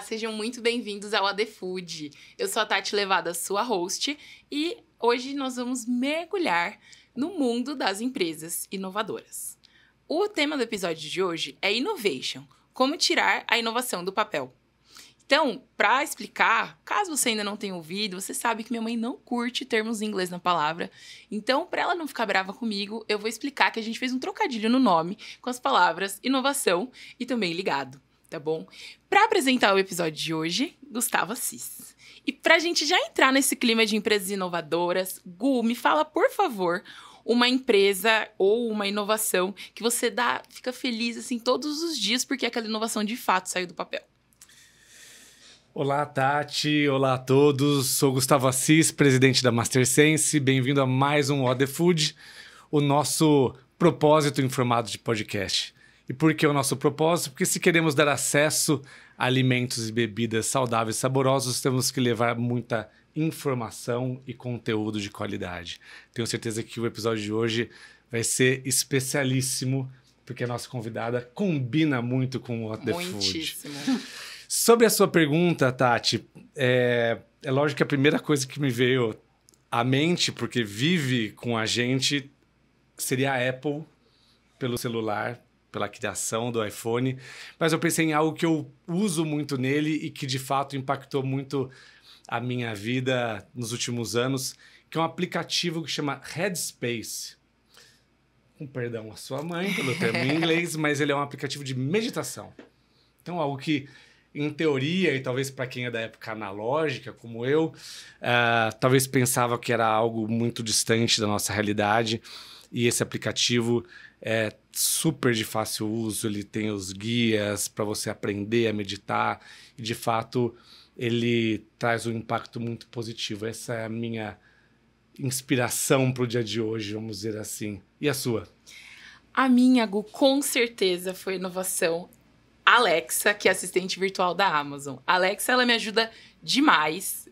sejam muito bem-vindos ao AD Food. Eu sou a Tati Levada, sua host, e hoje nós vamos mergulhar no mundo das empresas inovadoras. O tema do episódio de hoje é Innovation, como tirar a inovação do papel. Então, para explicar, caso você ainda não tenha ouvido, você sabe que minha mãe não curte termos em inglês na palavra. Então, para ela não ficar brava comigo, eu vou explicar que a gente fez um trocadilho no nome com as palavras inovação e também ligado, tá bom? Para apresentar o episódio de hoje, Gustavo Assis. E para a gente já entrar nesse clima de empresas inovadoras, Gu, me fala, por favor, uma empresa ou uma inovação que você fica feliz assim todos os dias porque aquela inovação de fato saiu do papel. Olá, Tati. Olá a todos. Sou Gustavo Assis, presidente da MasterSense. Bem-vindo a mais um AD Food, o nosso propósito em formato de podcast. E por que o nosso propósito? Porque se queremos dar acesso a alimentos e bebidas saudáveis e saborosos, temos que levar muita informação e conteúdo de qualidade. Tenho certeza que o episódio de hoje vai ser especialíssimo, porque a nossa convidada combina muito com o AD Food. Muitíssimo. Sobre a sua pergunta, Tati, é lógico que a primeira coisa que me veio à mente, porque vive com a gente, seria a Apple, pelo celular, pela criação do iPhone. Mas eu pensei em algo que eu uso muito nele e que, de fato, impactou muito a minha vida nos últimos anos, que é um aplicativo que chama Headspace. Com perdão à sua mãe pelo termo em inglês, mas ele é um aplicativo de meditação. Então, algo que, em teoria, e talvez para quem é da época analógica, como eu, talvez pensava que era algo muito distante da nossa realidade. E esse aplicativo é super de fácil uso, ele tem os guias para você aprender a meditar. E, de fato, ele traz um impacto muito positivo. Essa é a minha inspiração para o dia de hoje, vamos dizer assim. E a sua? A minha, Gu, com certeza foi inovação. Alexa, que é assistente virtual da Amazon. A Alexa, ela me ajuda demais.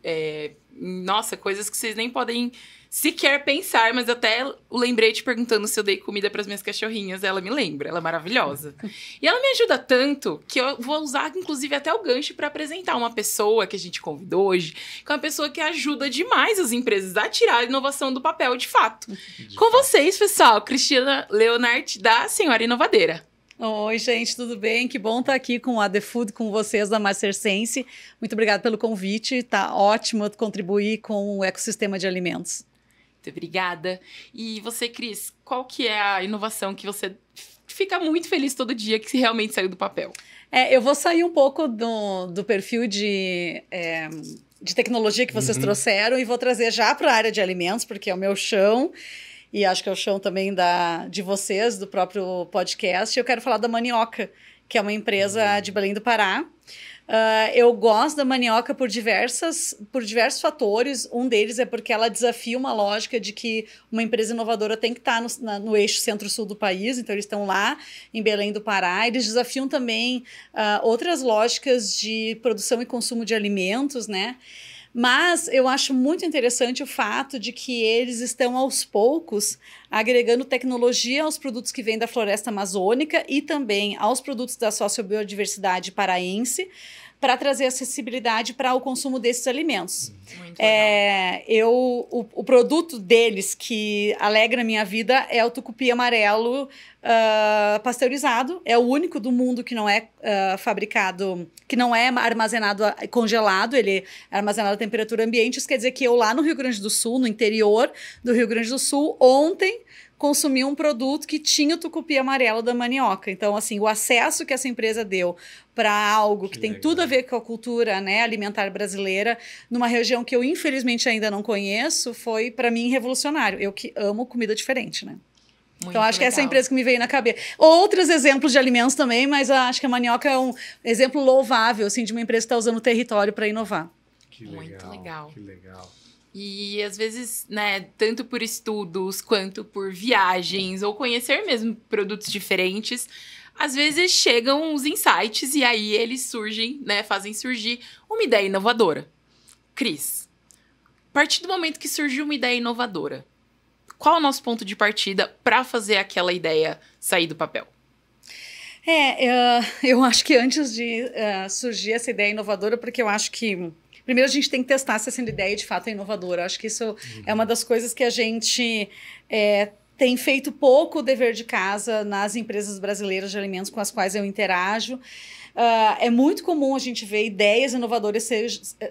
Nossa, coisas que vocês nem podem sequer pensar, mas até o lembrete perguntando se eu dei comida para as minhas cachorrinhas, ela me lembra, ela é maravilhosa. E ela me ajuda tanto que eu vou usar, inclusive, até o gancho para apresentar uma pessoa que a gente convidou hoje, que é uma pessoa que ajuda demais as empresas a tirar a inovação do papel, de fato. Com vocês, pessoal, Cristiana Leonard, da Senhora Inovadeira. Oi, gente, tudo bem? Que bom estar aqui com a The Food, com vocês da MasterSense. Muito obrigada pelo convite, tá ótimo contribuir com o ecossistema de alimentos. Muito obrigada. E você, Cris, qual que é a inovação que você fica muito feliz todo dia que realmente saiu do papel? Eu vou sair um pouco do perfil de tecnologia que vocês trouxeram e vou trazer já para a área de alimentos, porque é o meu chão. E acho que é o chão também de vocês, do próprio podcast. Eu quero falar da Manioca, que é uma empresa de Belém do Pará. Eu gosto da Manioca por diversos fatores. Um deles é porque ela desafia uma lógica de que uma empresa inovadora tem que estar no eixo centro-sul do país. Então, eles estão lá em Belém do Pará. Eles desafiam também outras lógicas de produção e consumo de alimentos, né? Mas eu acho muito interessante o fato de que eles estão, aos poucos, agregando tecnologia aos produtos que vêm da floresta amazônica e também aos produtos da sociobiodiversidade paraense, para trazer acessibilidade para o consumo desses alimentos. Muito legal. O produto deles que alegra a minha vida é o tucupi amarelo pasteurizado. É o único do mundo que não é fabricado, que não é armazenado congelado, ele é armazenado a temperatura ambiente. Isso quer dizer que eu lá no Rio Grande do Sul, no interior do Rio Grande do Sul, ontem consumir um produto que tinha o tucupi amarelo da Manioca. Então, assim, o acesso que essa empresa deu para algo que tem tudo a ver com a cultura, né, alimentar brasileira, numa região que eu, infelizmente, ainda não conheço, foi, para mim, revolucionário. Eu que amo comida diferente, né? Então, acho que essa é a empresa que me veio na cabeça. Outros exemplos de alimentos também, mas acho que a Manioca é um exemplo louvável, assim, de uma empresa que está usando o território para inovar. Que legal, muito legal. Que legal. E, às vezes, né, tanto por estudos quanto por viagens ou conhecer mesmo produtos diferentes, às vezes chegam os insights e aí eles surgem, né, fazem surgir uma ideia inovadora. Cris, a partir do momento que surgiu uma ideia inovadora, qual é o nosso ponto de partida para fazer aquela ideia sair do papel? Eu acho que antes de surgir essa ideia inovadora, porque eu acho que primeiro a gente tem que testar se essa ideia de fato é inovadora. Eu acho que isso é uma das coisas que a gente tem feito pouco o dever de casa nas empresas brasileiras de alimentos com as quais eu interajo. É muito comum a gente ver ideias inovadoras,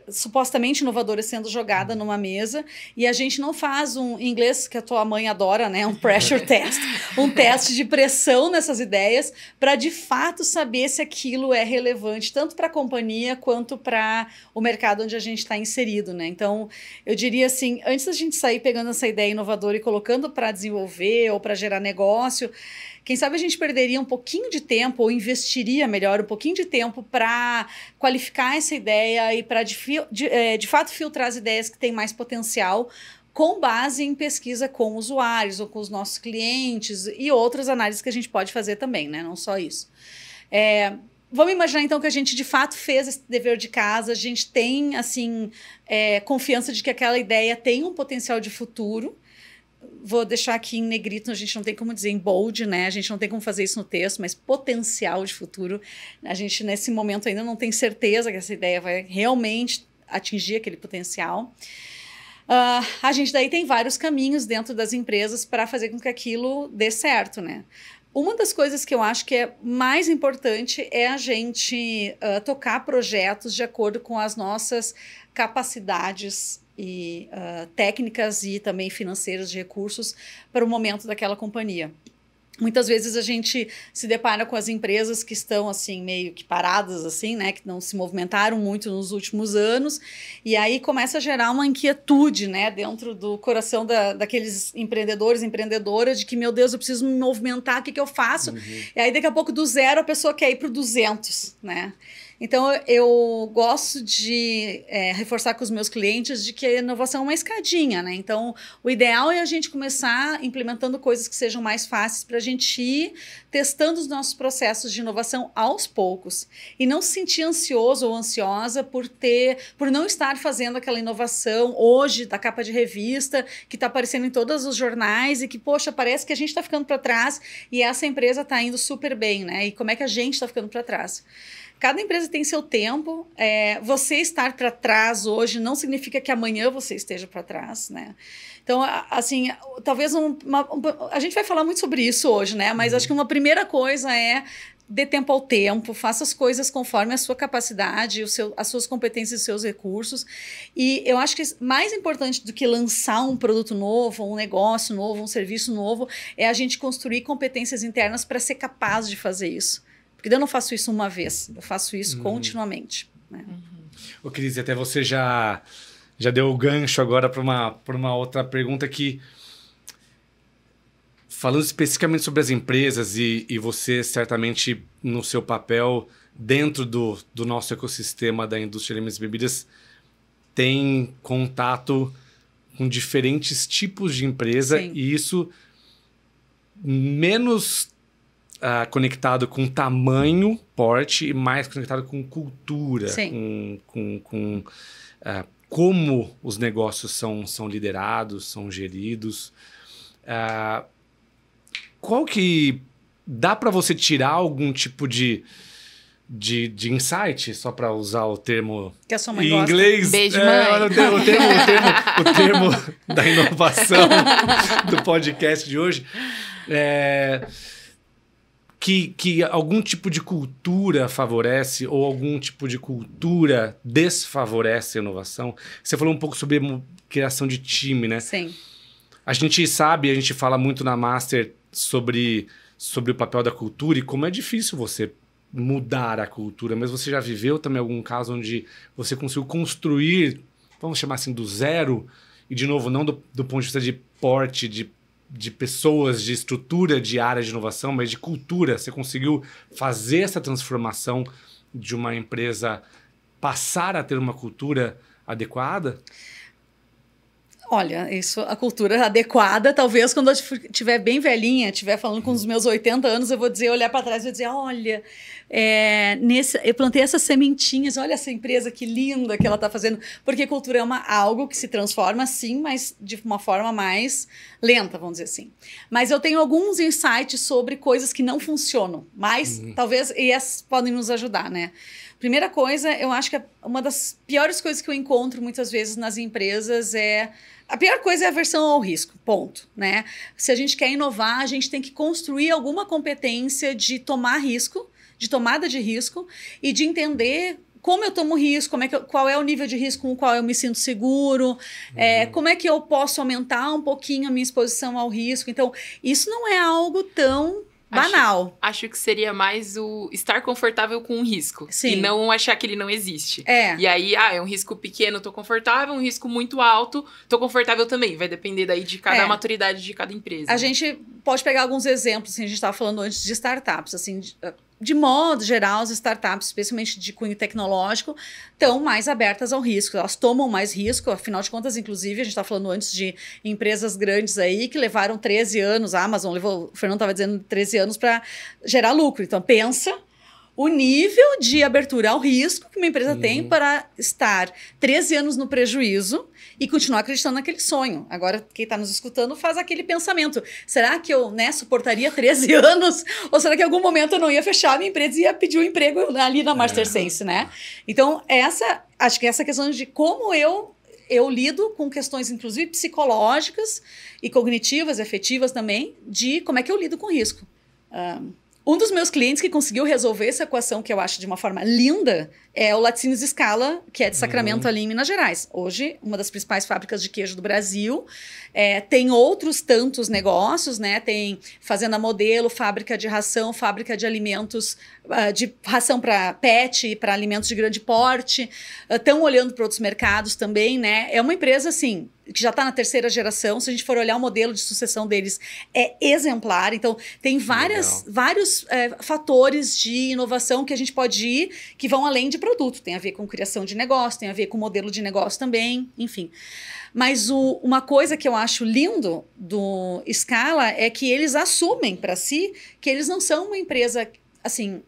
supostamente inovadoras, sendo jogadas numa mesa, e a gente não faz em inglês, que a tua mãe adora, né? Um pressure test, um teste de pressão nessas ideias, para de fato saber se aquilo é relevante, tanto para a companhia quanto para o mercado onde a gente está inserido, né? Então, eu diria assim, antes da gente sair pegando essa ideia inovadora e colocando para desenvolver ou para gerar negócio, quem sabe a gente perderia um pouquinho de tempo ou investiria melhor um pouquinho de tempo para qualificar essa ideia e para, de fato, filtrar as ideias que têm mais potencial com base em pesquisa com usuários ou com os nossos clientes e outras análises que a gente pode fazer também, né? Não só isso. Vamos imaginar, então, que a gente, de fato, fez esse dever de casa, a gente tem, assim, confiança de que aquela ideia tem um potencial de futuro. Vou deixar aqui em negrito, a gente não tem como dizer em bold, né? A gente não tem como fazer isso no texto, mas potencial de futuro. A gente, nesse momento, ainda não tem certeza que essa ideia vai realmente atingir aquele potencial. A gente daí tem vários caminhos dentro das empresas para fazer com que aquilo dê certo, né? Uma das coisas que eu acho que é mais importante é a gente tocar projetos de acordo com as nossas capacidades e técnicas e também financeiras de recursos para o momento daquela companhia. Muitas vezes a gente se depara com as empresas que estão assim meio que paradas, assim, né, que não se movimentaram muito nos últimos anos, e aí começa a gerar uma inquietude, né, dentro do coração daqueles empreendedores, empreendedoras, de que, meu Deus, eu preciso me movimentar, o que eu faço? E aí daqui a pouco do 0 a pessoa quer ir para o 200, né? Então, eu gosto de reforçar com os meus clientes de que a inovação é uma escadinha, né? Então, o ideal é a gente começar implementando coisas que sejam mais fáceis para a gente ir testando os nossos processos de inovação aos poucos. E não se sentir ansioso ou ansiosa por não estar fazendo aquela inovação hoje da capa de revista que está aparecendo em todos os jornais e que, poxa, parece que a gente está ficando para trás e essa empresa está indo super bem, né? E como é que a gente está ficando para trás? Cada empresa tem seu tempo. Você estar para trás hoje não significa que amanhã você esteja para trás, né? Então, assim, talvez a gente vai falar muito sobre isso hoje, né? Mas acho que uma primeira coisa é dê tempo ao tempo, faça as coisas conforme a sua capacidade, as suas competências e os seus recursos. E eu acho que mais importante do que lançar um produto novo, um negócio novo, um serviço novo, é a gente construir competências internas para ser capaz de fazer isso. Porque eu não faço isso uma vez, eu faço isso continuamente. Né? Ô, Cris, até você já deu o gancho agora para uma outra pergunta que, falando especificamente sobre as empresas e você certamente no seu papel dentro do nosso ecossistema da indústria de alimentos e bebidas tem contato com diferentes tipos de empresa. Sim. E isso menos conectado com tamanho, porte, e mais conectado com cultura, com como os negócios são liderados, são geridos. Qual que dá para você tirar algum tipo de insight, só para usar o termo que a sua mãe em gosta. inglês? Beijo, mãe. O termo da inovação do podcast de hoje. Que algum tipo de cultura favorece ou algum tipo de cultura desfavorece a inovação? Você falou um pouco sobre criação de time, né? Sim. A gente sabe, a gente fala muito na Master sobre o papel da cultura e como é difícil você mudar a cultura, mas você já viveu também algum caso onde você conseguiu construir, vamos chamar assim, do zero, e de novo, não do ponto de vista de porte, de pessoas, de estrutura de área de inovação, mas de cultura. Você conseguiu fazer essa transformação de uma empresa passar a ter uma cultura adequada? Olha, isso, a cultura adequada, talvez quando eu estiver bem velhinha, estiver falando com os meus 80 anos, eu vou dizer, olhar para trás e vou dizer, olha, eu plantei essas sementinhas, olha essa empresa que linda que ela está fazendo, porque cultura é algo que se transforma, sim, mas de uma forma mais lenta, vamos dizer assim. Mas eu tenho alguns insights sobre coisas que não funcionam, mas talvez e essas podem nos ajudar, né? Primeira coisa, eu acho que uma das piores coisas que eu encontro muitas vezes nas empresas a pior coisa é a aversão ao risco, ponto, né? Se a gente quer inovar, a gente tem que construir alguma competência de tomar risco, de tomada de risco e de entender como eu tomo risco, qual é o nível de risco com o qual eu me sinto seguro, como é que eu posso aumentar um pouquinho a minha exposição ao risco. Então, isso não é algo tão banal. Acho que seria mais o estar confortável com o risco. Sim. E não achar que ele não existe. É. E aí, é um risco pequeno, tô confortável. Um risco muito alto, tô confortável também. Vai depender daí de cada maturidade de cada empresa. A gente pode pegar alguns exemplos, assim, a gente estava falando antes de startups, assim, de modo geral, as startups, especialmente de cunho tecnológico, estão mais abertas ao risco, elas tomam mais risco, afinal de contas, inclusive, a gente está falando antes de empresas grandes aí que levaram 13 anos, a Amazon levou, o Fernando estava dizendo 13 anos para gerar lucro, então pensa o nível de abertura ao risco que uma empresa tem para estar 13 anos no prejuízo e continuar acreditando naquele sonho. Agora, quem está nos escutando faz aquele pensamento. Será que eu suportaria 13 anos? Ou será que em algum momento eu não ia fechar a minha empresa e ia pedir um emprego ali na Master Sense, né? Então, acho que essa questão de como eu lido com questões, inclusive, psicológicas e cognitivas, afetivas também, de como é que eu lido com risco. Um dos meus clientes que conseguiu resolver essa equação, que eu acho de uma forma linda, é o Laticínios Scala, que é de Sacramento, ali em Minas Gerais. Hoje, uma das principais fábricas de queijo do Brasil. Tem outros tantos negócios, né? Tem fazenda modelo, fábrica de ração, fábrica de alimentos, de ração para pet e para alimentos de grande porte. Estão olhando para outros mercados também, né? É uma empresa, assim, que já está na terceira geração. Se a gente for olhar o modelo de sucessão deles, é exemplar. Então, tem vários fatores de inovação que a gente pode ir, que vão além de produto. Tem a ver com criação de negócio, tem a ver com modelo de negócio também, enfim. Mas uma coisa que eu acho lindo do Scala é que eles assumem para si que eles não são uma empresa, assim,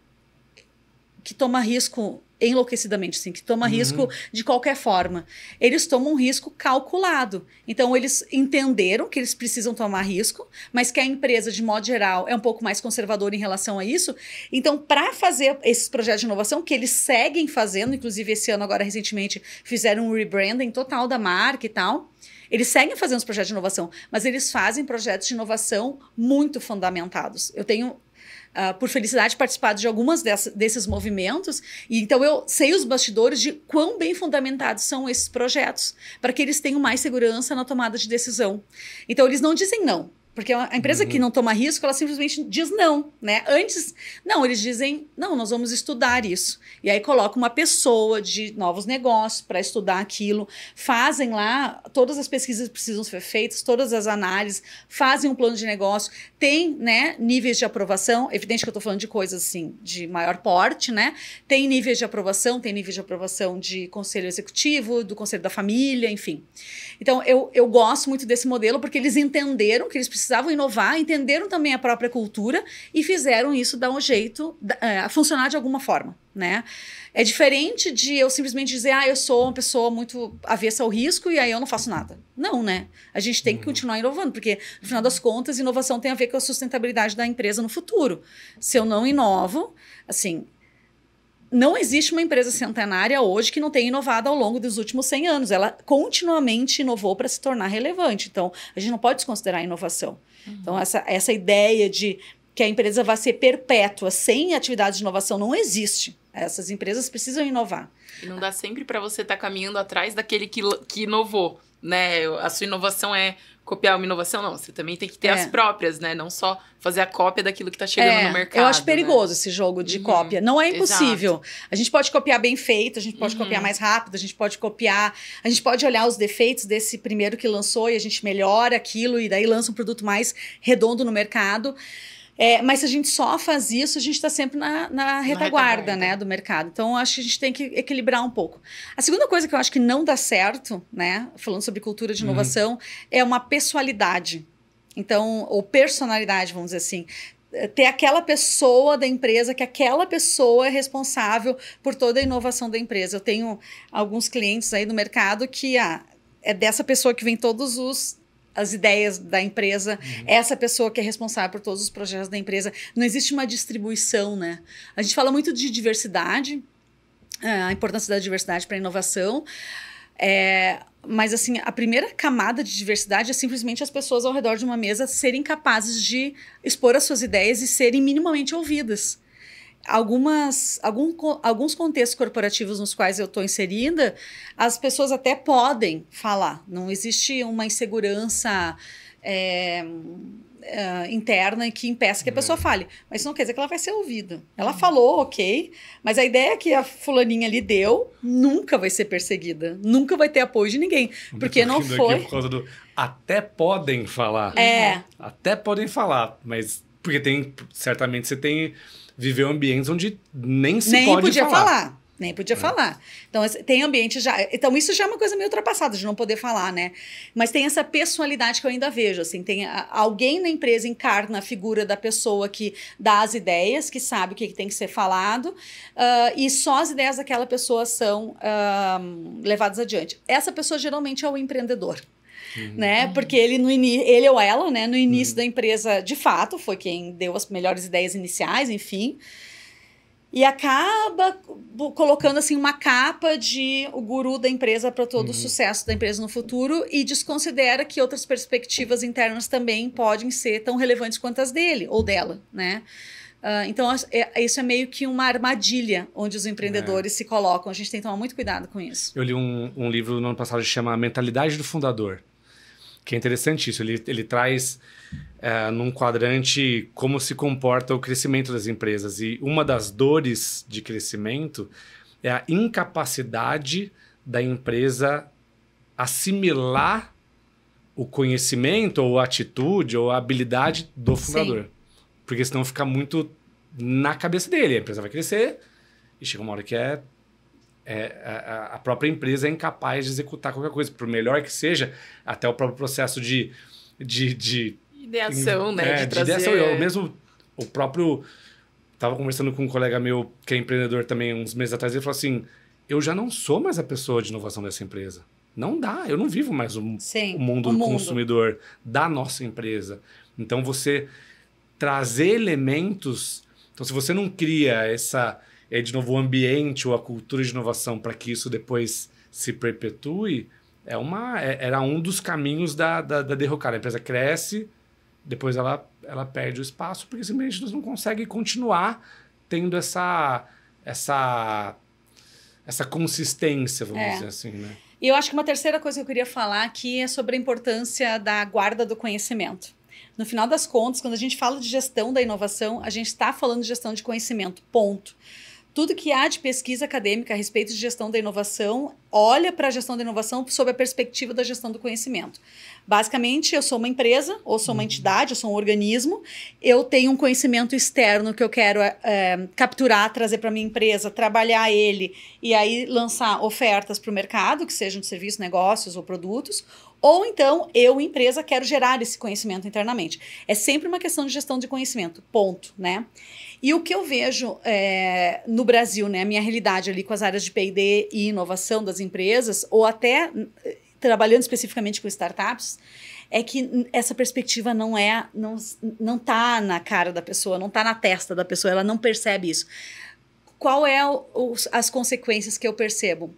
que toma risco enlouquecidamente, assim, que toma risco de qualquer forma. Eles tomam um risco calculado. Então, eles entenderam que eles precisam tomar risco, mas que a empresa, de modo geral, é um pouco mais conservadora em relação a isso. Então, para fazer esses projetos de inovação, que eles seguem fazendo, inclusive esse ano, agora, recentemente, fizeram um rebranding total da marca e tal. Eles seguem fazendo os projetos de inovação, mas eles fazem projetos de inovação muito fundamentados. Eu tenho por felicidade, participado de algumas desses movimentos. E então, eu sei os bastidores de quão bem fundamentados são esses projetos, para que eles tenham mais segurança na tomada de decisão. Então, eles não dizem não. Porque a empresa que não toma risco, ela simplesmente diz não, né? Antes, não, eles dizem, não, nós vamos estudar isso. E aí coloca uma pessoa de novos negócios para estudar aquilo, fazem lá, todas as pesquisas precisam ser feitas, todas as análises, fazem um plano de negócio, tem, né, níveis de aprovação, evidente que eu estou falando de coisas, assim, de maior porte, né? Tem níveis de aprovação, de conselho executivo, do conselho da família, enfim. Então, eu gosto muito desse modelo, porque eles entenderam que eles precisavam inovar, entenderam também a própria cultura e fizeram isso dar um jeito, funcionar de alguma forma, né? É diferente de eu simplesmente dizer, eu sou uma pessoa muito avessa ao risco e aí eu não faço nada. Não, né? A gente tem que continuar inovando, porque, no final das contas, inovação tem a ver com a sustentabilidade da empresa no futuro. Se eu não inovo, assim, não existe uma empresa centenária hoje que não tenha inovado ao longo dos últimos 100 anos. Ela continuamente inovou para se tornar relevante. Então, a gente não pode desconsiderar a inovação. Então, essa ideia de que a empresa vai ser perpétua sem atividades de inovação não existe. Essas empresas precisam inovar. E não dá sempre para você estar caminhando atrás daquele que inovou, né? A sua inovação é copiar uma inovação, não. Você também tem que ter as próprias, né? Não só fazer a cópia daquilo que está chegando no mercado. Eu acho perigoso, né, esse jogo de cópia. Não é impossível. Exato. A gente pode copiar bem feito, a gente pode copiar mais rápido, a gente pode olhar os defeitos desse primeiro que lançou e a gente melhora aquilo e daí lança um produto mais redondo no mercado. Mas se a gente só faz isso, a gente está sempre na retaguarda, né, do mercado. Então, eu acho que a gente tem que equilibrar um pouco. A segunda coisa que eu acho que não dá certo, né, falando sobre cultura de inovação, é uma pessoalidade. Então, ou personalidade, vamos dizer assim. Ter aquela pessoa da empresa, que aquela pessoa é responsável por toda a inovação da empresa. Eu tenho alguns clientes aí no mercado que é dessa pessoa que vem as ideias da empresa, essa pessoa que é responsável por todos os projetos da empresa. Não existe uma distribuição, né? A gente fala muito de diversidade, a importância da diversidade para a inovação, mas assim, a primeira camada de diversidade é simplesmente as pessoas ao redor de uma mesa serem capazes de expor as suas ideias e serem minimamente ouvidas. Alguns contextos corporativos nos quais eu estou inserida, as pessoas até podem falar. Não existe uma insegurança interna que impeça que a pessoa fale. Mas isso não quer dizer que ela vai ser ouvida. Ela falou, ok, mas a ideia que a fulaninha lhe deu nunca vai ser perseguida. Nunca vai ter apoio de ninguém. Porque não foi... Por causa do até podem falar. Até podem falar, mas... Porque certamente você viveu ambientes onde nem se pode podia falar. Nem podia falar. Então, tem ambiente já... Então, isso já é uma coisa meio ultrapassada, de não poder falar, né? Mas tem essa pessoalidade que eu ainda vejo, assim. Tem alguém na empresa encarna a figura da pessoa que dá as ideias, que sabe o que tem que ser falado, e só as ideias daquela pessoa são levadas adiante. Essa pessoa, geralmente, é o empreendedor. Né? Porque ele ou ela, né, no início da empresa, de fato, foi quem deu as melhores ideias iniciais, enfim, e acaba colocando assim uma capa de o guru da empresa para todo o sucesso da empresa no futuro e desconsidera que outras perspectivas internas também podem ser tão relevantes quanto as dele ou dela, né? Então, isso é meio que uma armadilha onde os empreendedores se colocam. A gente tem que tomar muito cuidado com isso. Eu li um livro no ano passado que chama A Mentalidade do Fundador, que é interessante isso. Ele traz num quadrante como se comporta o crescimento das empresas. E uma das dores de crescimento é a incapacidade da empresa assimilar o conhecimento ou a atitude ou a habilidade do fundador. Sim. Porque senão fica muito na cabeça dele. A empresa vai crescer e chega uma hora que a própria empresa é incapaz de executar qualquer coisa. Por melhor que seja, até o próprio processo de ideação, né? De ideação. Eu mesmo, o próprio... Estava conversando com um colega meu que é empreendedor também uns meses atrás. Ele falou assim, eu já não sou mais a pessoa de inovação dessa empresa. Não dá, eu não vivo mais o mundo do consumidor da nossa empresa. Então, você trazer elementos... Então, se você não cria de novo, o ambiente ou a cultura de inovação para que isso depois se perpetue, era um dos caminhos da derrocada. A empresa cresce, depois ela perde o espaço, porque simplesmente eles não conseguem continuar tendo essa consistência, vamos dizer assim, né? E eu acho que uma terceira coisa que eu queria falar aqui é sobre a importância da guarda do conhecimento. No final das contas, quando a gente fala de gestão da inovação, a gente está falando de gestão de conhecimento, ponto. Tudo que há de pesquisa acadêmica a respeito de gestão da inovação, olha para a gestão da inovação sob a perspectiva da gestão do conhecimento. Basicamente, eu sou uma empresa, ou sou uma entidade, eu sou um organismo, eu tenho um conhecimento externo que eu quero capturar, trazer para a minha empresa, trabalhar ele e aí lançar ofertas para o mercado, que sejam de serviços, negócios ou produtos, ou então, eu, empresa, quero gerar esse conhecimento internamente. É sempre uma questão de gestão de conhecimento, ponto, né? E o que eu vejo no Brasil, né, a minha realidade ali com as áreas de P&D e inovação das empresas, ou até trabalhando especificamente com startups, é que essa perspectiva não está na cara da pessoa, não está na testa da pessoa, ela não percebe isso. Qual as consequências que eu percebo?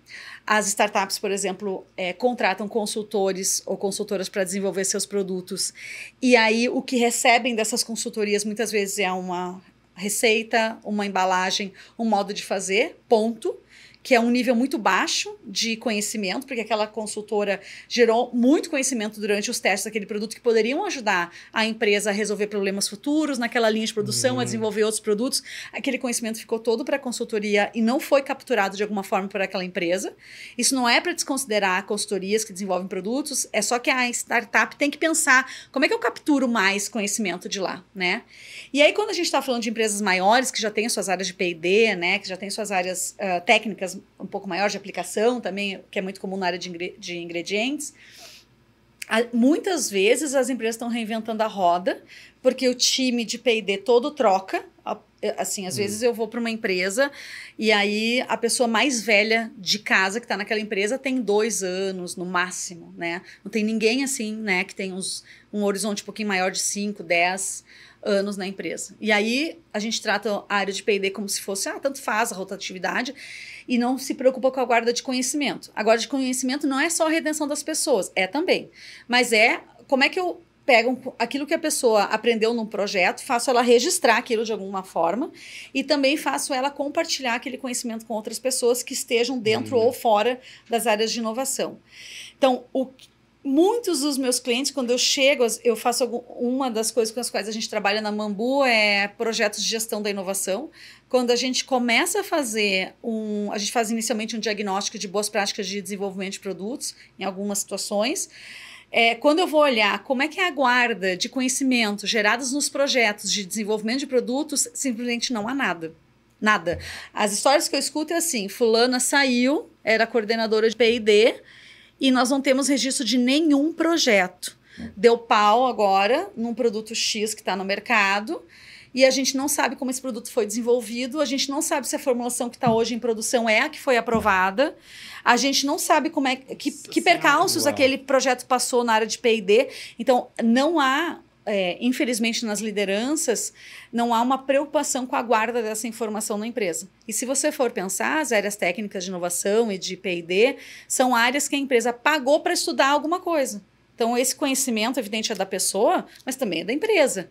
As startups, por exemplo, contratam consultores ou consultoras para desenvolver seus produtos. E aí, o que recebem dessas consultorias, muitas vezes, é uma receita, uma embalagem, um modo de fazer, ponto, que é um nível muito baixo de conhecimento, porque aquela consultora gerou muito conhecimento durante os testes daquele produto que poderiam ajudar a empresa a resolver problemas futuros naquela linha de produção, a desenvolver outros produtos. Aquele conhecimento ficou todo para a consultoria e não foi capturado de alguma forma por aquela empresa. Isso não é para desconsiderar consultorias que desenvolvem produtos, é só que a startup tem que pensar como é que eu capturo mais conhecimento de lá, né? E aí, quando a gente está falando de empresas maiores, que já têm suas áreas de P&D, né, que já têm suas áreas técnicas um pouco maior de aplicação também, que é muito comum na área de ingredientes, muitas vezes as empresas estão reinventando a roda, porque o time de P&D todo troca. Assim, às vezes eu vou para uma empresa e aí a pessoa mais velha de casa que está naquela empresa tem 2 anos no máximo, né? Não tem ninguém assim, né, que tem um horizonte um pouquinho maior de 5, 10 anos na empresa. E aí a gente trata a área de P&D como se fosse, tanto faz a rotatividade, e não se preocupa com a guarda de conhecimento. A guarda de conhecimento não é só a retenção das pessoas, é também. Mas como é que eu pego aquilo que a pessoa aprendeu num projeto, faço ela registrar aquilo de alguma forma e também faço ela compartilhar aquele conhecimento com outras pessoas que estejam dentro ou fora das áreas de inovação. Então, muitos dos meus clientes, quando eu chego, eu faço uma das coisas com as quais a gente trabalha na Mambu é projetos de gestão da inovação. Quando a gente começa a fazer a gente faz inicialmente um diagnóstico de boas práticas de desenvolvimento de produtos, em algumas situações. Quando eu vou olhar como é que é a guarda de conhecimento gerados nos projetos de desenvolvimento de produtos, simplesmente não há nada. Nada. As histórias que eu escuto é assim, fulana saiu, era coordenadora de P&D, e nós não temos registro de nenhum projeto. Deu pau agora num produto X que está no mercado e a gente não sabe como esse produto foi desenvolvido, a gente não sabe se a formulação que está hoje em produção é a que foi aprovada, a gente não sabe como que percalços aquele projeto passou na área de P&D. Então, não há... infelizmente, nas lideranças, não há uma preocupação com a guarda dessa informação na empresa. E se você for pensar, as áreas técnicas de inovação e de P&D são áreas que a empresa pagou para estudar alguma coisa. Então, esse conhecimento, evidente, é da pessoa, mas também é da empresa.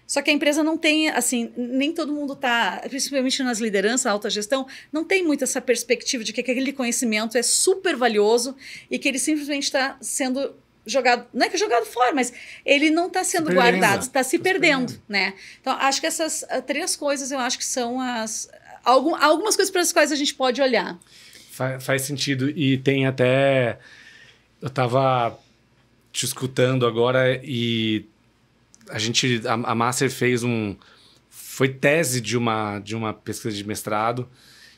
Só que a empresa não tem, assim, nem todo mundo está, principalmente nas lideranças, alta gestão, não tem muito essa perspectiva de que aquele conhecimento é super valioso e que ele simplesmente está sendo jogado, não é que jogado fora, mas ele não está sendo guardado, está se perdendo, né? Então, acho que essas 3 coisas, eu acho que são algumas coisas para as quais a gente pode olhar. Faz sentido. E tem até... Eu estava te escutando agora e a Master fez foi tese de uma pesquisa de mestrado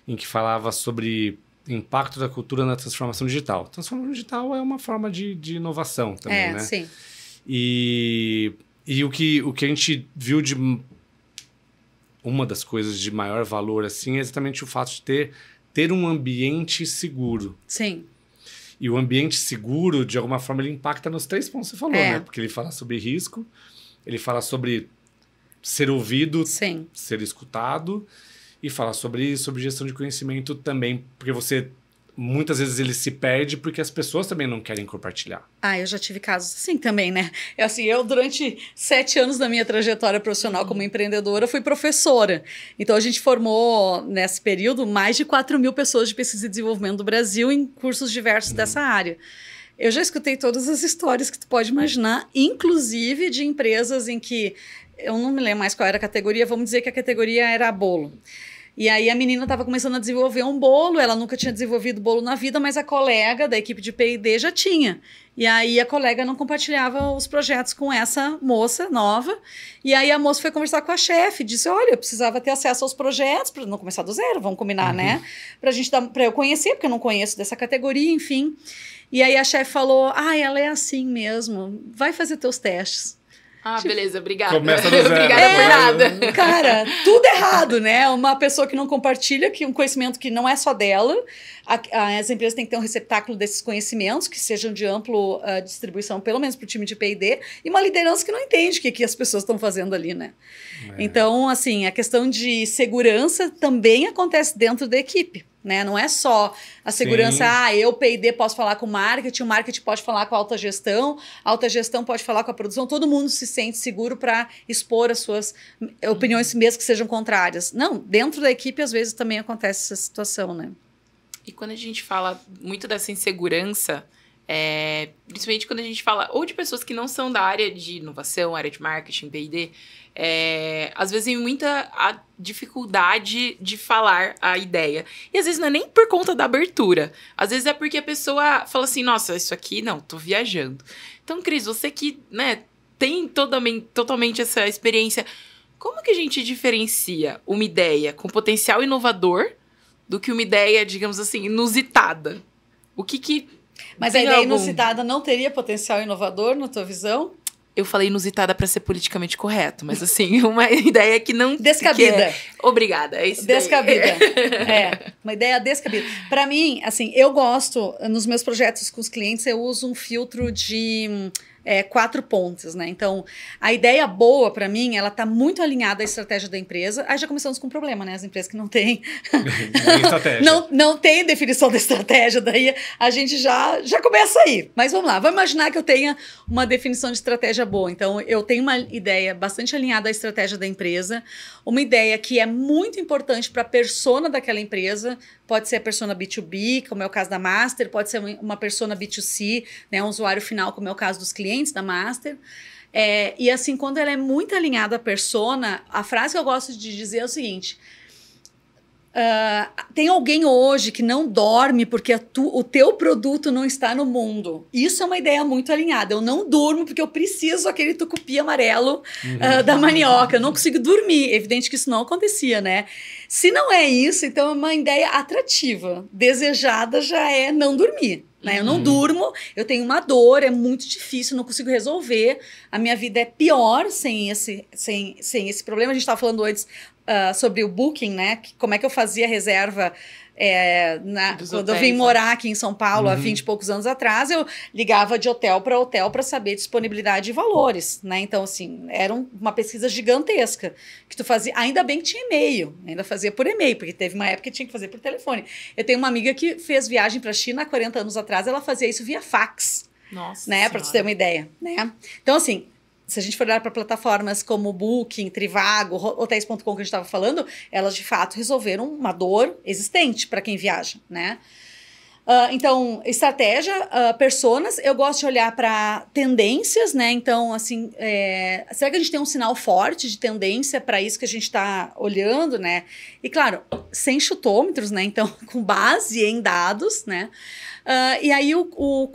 em que falava sobre impacto da cultura na transformação digital. Transformação digital é uma forma de inovação também, né? Sim. E o que a gente viu de uma das coisas de maior valor assim é exatamente o fato de ter um ambiente seguro. Sim. E o ambiente seguro, de alguma forma, ele impacta nos 3 pontos que você falou, né? Porque ele fala sobre risco, ele fala sobre ser ouvido, Sim. ser escutado, e fala sobre gestão de conhecimento também, porque muitas vezes ele se perde porque as pessoas também não querem compartilhar. Eu já tive casos assim também, né? Eu durante 7 anos da minha trajetória profissional como empreendedora, fui professora. Então, a gente formou, nesse período, mais de 4.000 pessoas de pesquisa e desenvolvimento do Brasil em cursos diversos dessa área. Eu já escutei todas as histórias que tu pode imaginar, inclusive de empresas em que, eu não me lembro mais qual era a categoria, vamos dizer que a categoria era bolo. E aí a menina estava começando a desenvolver um bolo, ela nunca tinha desenvolvido bolo na vida, mas a colega da equipe de P&D já tinha. E aí a colega não compartilhava os projetos com essa moça nova. E aí a moça foi conversar com a chefe, disse, olha, eu precisava ter acesso aos projetos, para não começar do zero, vamos combinar, né? Para eu conhecer, porque eu não conheço dessa categoria, enfim. E aí a chefe falou, ela é assim mesmo, vai fazer teus testes. Beleza, obrigada. Começa do zero. Obrigada por nada. Cara, tudo errado, né? Uma pessoa que não compartilha um conhecimento que não é só dela. As empresas têm que ter um receptáculo desses conhecimentos, que sejam de ampla distribuição, pelo menos para o time de P&D, e uma liderança que não entende o que as pessoas estão fazendo ali, né? Então, assim, a questão de segurança também acontece dentro da equipe. Né? Não é só a segurança, eu, P&D, posso falar com o marketing pode falar com a alta gestão pode falar com a produção, todo mundo se sente seguro para expor as suas opiniões, mesmo que sejam contrárias. Não, dentro da equipe, às vezes, também acontece essa situação, né? E quando a gente fala muito dessa insegurança, principalmente quando a gente fala ou de pessoas que não são da área de inovação, área de marketing, P&D, às vezes tem muita a dificuldade de falar a ideia. E às vezes não é nem por conta da abertura. Às vezes é porque a pessoa fala assim, nossa, isso aqui, não, tô viajando. Então, Cris, você que, né, tem totalmente essa experiência, como que a gente diferencia uma ideia com potencial inovador do que uma ideia, digamos assim, inusitada? O que Mas a ideia inusitada não teria potencial inovador, na tua visão? Eu falei inusitada para ser politicamente correto, mas assim, uma ideia que não... Descabida. Obrigada, é isso. Descabida. Uma ideia descabida. Para mim, assim, eu gosto, nos meus projetos com os clientes, eu uso um filtro de 4 pontos, né? Então, a ideia boa, para mim, ela tá muito alinhada à estratégia da empresa. Aí já começamos com um problema, né? As empresas que não têm... não tem definição da estratégia, daí a gente já começa aí. Mas vamos lá, vamos imaginar que eu tenha uma definição de estratégia boa. Então, eu tenho uma ideia bastante alinhada à estratégia da empresa, uma ideia que é muito importante para a persona daquela empresa, pode ser a persona B2B, como é o caso da Master, pode ser uma persona B2C, né, um usuário final, como é o caso dos clientes da Master. E assim, quando ela é muito alinhada à persona, a frase que eu gosto de dizer é o seguinte... tem alguém hoje que não dorme porque o teu produto não está no mundo. Isso é uma ideia muito alinhada. Eu não durmo porque eu preciso aquele tucupi amarelo da Manioca. Eu não consigo dormir. Evidente que isso não acontecia, né? Se não é isso, então é uma ideia atrativa. Desejada já é não dormir. Né? Eu não durmo, eu tenho uma dor, é muito difícil, não consigo resolver. A minha vida é pior sem esse problema. A gente estava falando antes sobre o Booking, né? Como é que eu fazia reserva quando eu vim morar aqui em São Paulo há 20 e poucos anos atrás, eu ligava de hotel para saber disponibilidade e valores, né? Então, assim, era uma pesquisa gigantesca que tu fazia. Ainda bem que tinha e-mail, ainda fazia por e-mail, porque teve uma época que tinha que fazer por telefone. Eu tenho uma amiga que fez viagem para a China há 40 anos atrás, ela fazia isso via fax. Nossa, né? Para tu ter uma ideia, né? Então, assim, se a gente for olhar para plataformas como Booking, Trivago, Hotels.com que a gente estava falando, elas de fato resolveram uma dor existente para quem viaja, né? Então, estratégia, personas, eu gosto de olhar para tendências, né? Então, assim, será que a gente tem um sinal forte de tendência para isso que a gente está olhando, né? E, claro, sem chutômetros, né? Então, com base em dados, né? E aí, o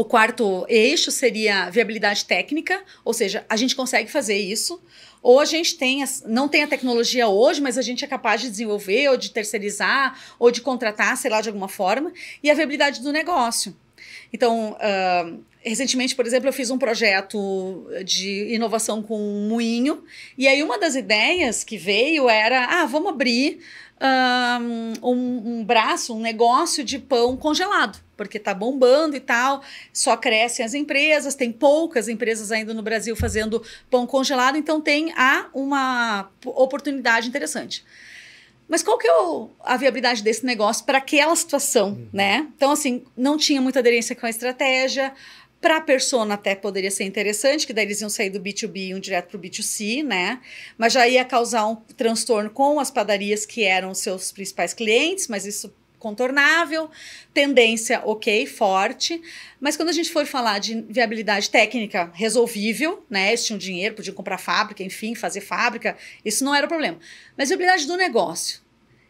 quarto eixo seria viabilidade técnica, ou seja, a gente consegue fazer isso, ou a gente não tem a tecnologia hoje, mas a gente é capaz de desenvolver, ou de terceirizar, ou de contratar, sei lá, de alguma forma, e a viabilidade do negócio. Então, recentemente, por exemplo, eu fiz um projeto de inovação com um moinho, e aí uma das ideias que veio era, vamos abrir um braço, um negócio de pão congelado, porque está bombando e tal, só crescem as empresas, tem poucas empresas ainda no Brasil fazendo pão congelado, então há uma oportunidade interessante. Mas qual que é a viabilidade desse negócio para aquela situação, né? Então, assim, não tinha muita aderência com a estratégia. Para a persona até poderia ser interessante, que daí eles iam sair do B2B e iam direto para o B2C, né? Mas já ia causar um transtorno com as padarias que eram seus principais clientes, mas isso contornável. Tendência, ok, forte. Mas quando a gente for falar de viabilidade técnica, resolvível, né? Eles tinham dinheiro, podiam comprar fábrica, enfim, fazer fábrica. Isso não era o problema. Mas viabilidade do negócio.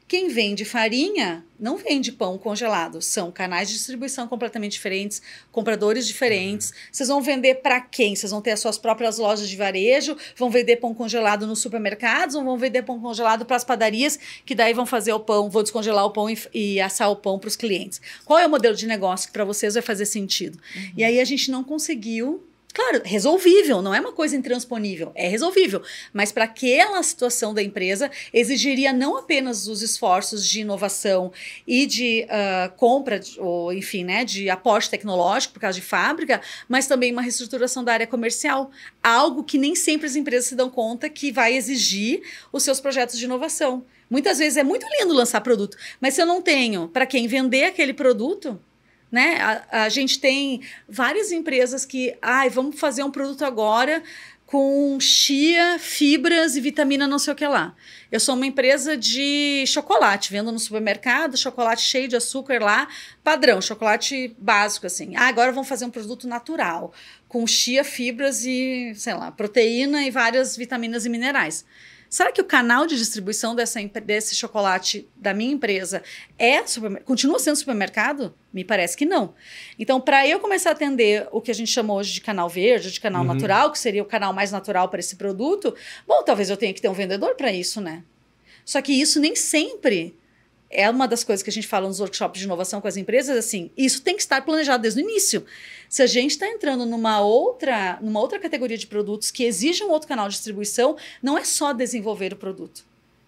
Quem vende farinha não vende pão congelado. São canais de distribuição completamente diferentes, compradores diferentes. Vocês vão vender para quem? Vocês vão ter as suas próprias lojas de varejo? Vão vender pão congelado nos supermercados? Ou vão vender pão congelado para as padarias? Que daí vão fazer o pão, vão descongelar o pão e assar o pão para os clientes. Qual é o modelo de negócio que para vocês vai fazer sentido? E aí a gente não conseguiu... Claro, resolvível, não é uma coisa intransponível, é resolvível. Mas para aquela situação da empresa, exigiria não apenas os esforços de inovação e de compra, ou enfim, né, de aporte tecnológico por causa de fábrica, mas também uma reestruturação da área comercial. Algo que nem sempre as empresas se dão conta que vai exigir os seus projetos de inovação. Muitas vezes é muito lindo lançar produto, mas se eu não tenho para quem vender aquele produto... Né? A gente tem várias empresas que vamos fazer um produto agora com chia, fibras e vitamina não sei o que lá. Eu sou uma empresa de chocolate, vendo no supermercado, chocolate cheio de açúcar lá, padrão, chocolate básico, assim. Ah, agora vamos fazer um produto natural, com chia, fibras e, sei lá, proteína e várias vitaminas e minerais. Será que o canal de distribuição desse chocolate da minha empresa continua sendo supermercado? Me parece que não. Então, para eu começar a atender o que a gente chama hoje de canal verde, de canal natural, que seria o canal mais natural para esse produto, bom, talvez eu tenha que ter um vendedor para isso, né? Só que isso nem sempre é uma das coisas que a gente fala nos workshops de inovação com as empresas, assim, isso tem que estar planejado desde o início. Se a gente está entrando numa outra categoria de produtos que exige um outro canal de distribuição, não é só desenvolver o produto.